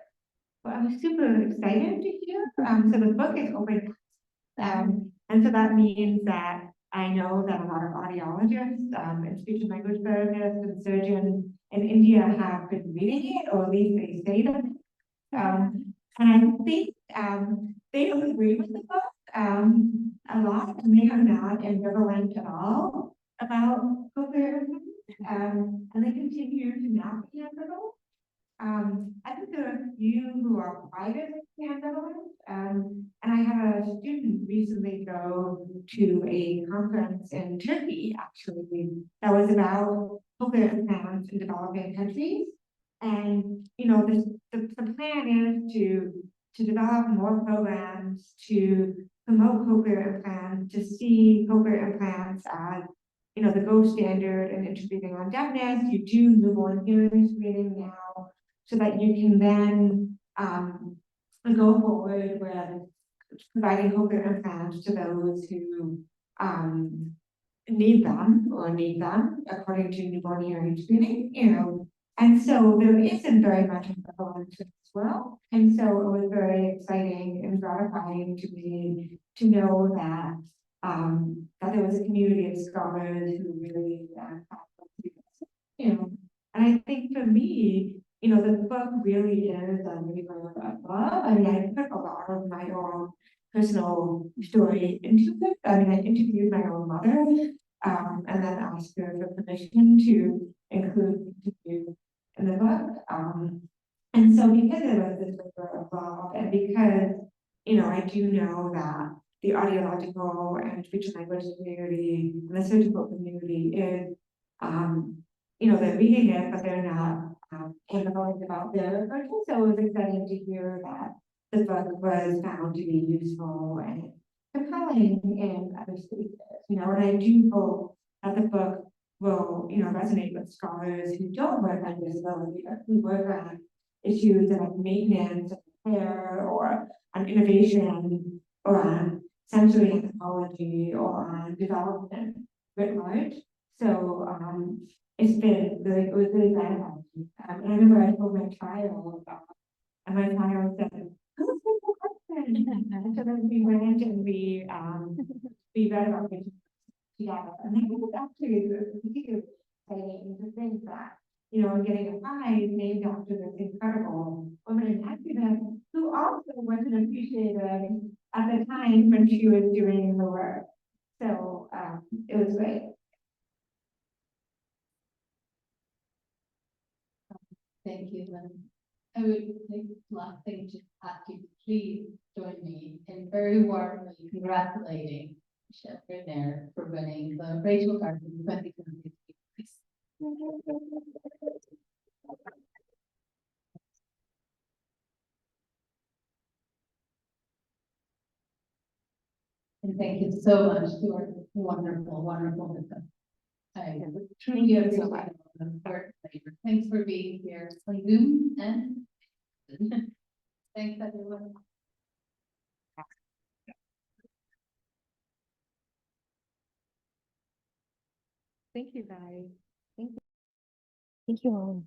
Well, I was super excited to hear. So the book is open. And so that means that I know that a lot of audiologists, and speech and language therapists and surgeons in India have been reading it, or at least they say that. And I think, they don't agree with the book, a lot, and they are not ambivalent at all about cochlear implants, and they continue to not be ambivalent. I think there are a few who are privately ambivalent, and I had a student recently go to a conference in Turkey, actually, that was about cochlear implants in developing countries. And, you know, the plan is to develop more programs to promote cochlear implants, to see cochlear implants as, you know, the gold standard in intervening on deafness. You do newborn hearing screening now, so that you can then go forward with providing cochlear implants to those who need them according to newborn hearing screening, you know. And so there isn't very much prevalence as well. And so it was very exciting and gratifying to me to know that that there was a community of scholars who really you know. And I think for me, you know, the book really is a labor of love. I mean, I put a lot of my own personal story into it. I mean, I interviewed my own mother, and then asked her for permission to include interview in the book. And so because it was this labor of love, and because, you know, I do know that the audiological and speech and language community and the surgical community is, you know, they're reading it, but they're not ambivalent about their approaches. So it was exciting to hear that the book was found to be useful and compelling in other spaces. You know, and I do hope that the book will, you know, resonate with scholars who don't work on disability, but who work on issues like maintenance, care, or on innovation, or on sensory anthropology, or on development writ large. So it's been really, it was really gratifying. And I remember I told my child, and my child said, "Who's the question?" And so then we went and we read about it together. And it was actually really exciting to think that, you know, getting a prize named after this incredible woman in accident who also wasn't appreciated at the time when she was doing the work. So it was great. Thank you, Lynn. I would like last thing to ask you to please join me in very warmly congratulating Michele Friedner for winning the Rachel Carson 2023. And thank you so much to our wonderful, wonderful listeners. I truly appreciate it. Thanks for being here on Zoom, and thanks everyone. Thank you, guys. Thank you all.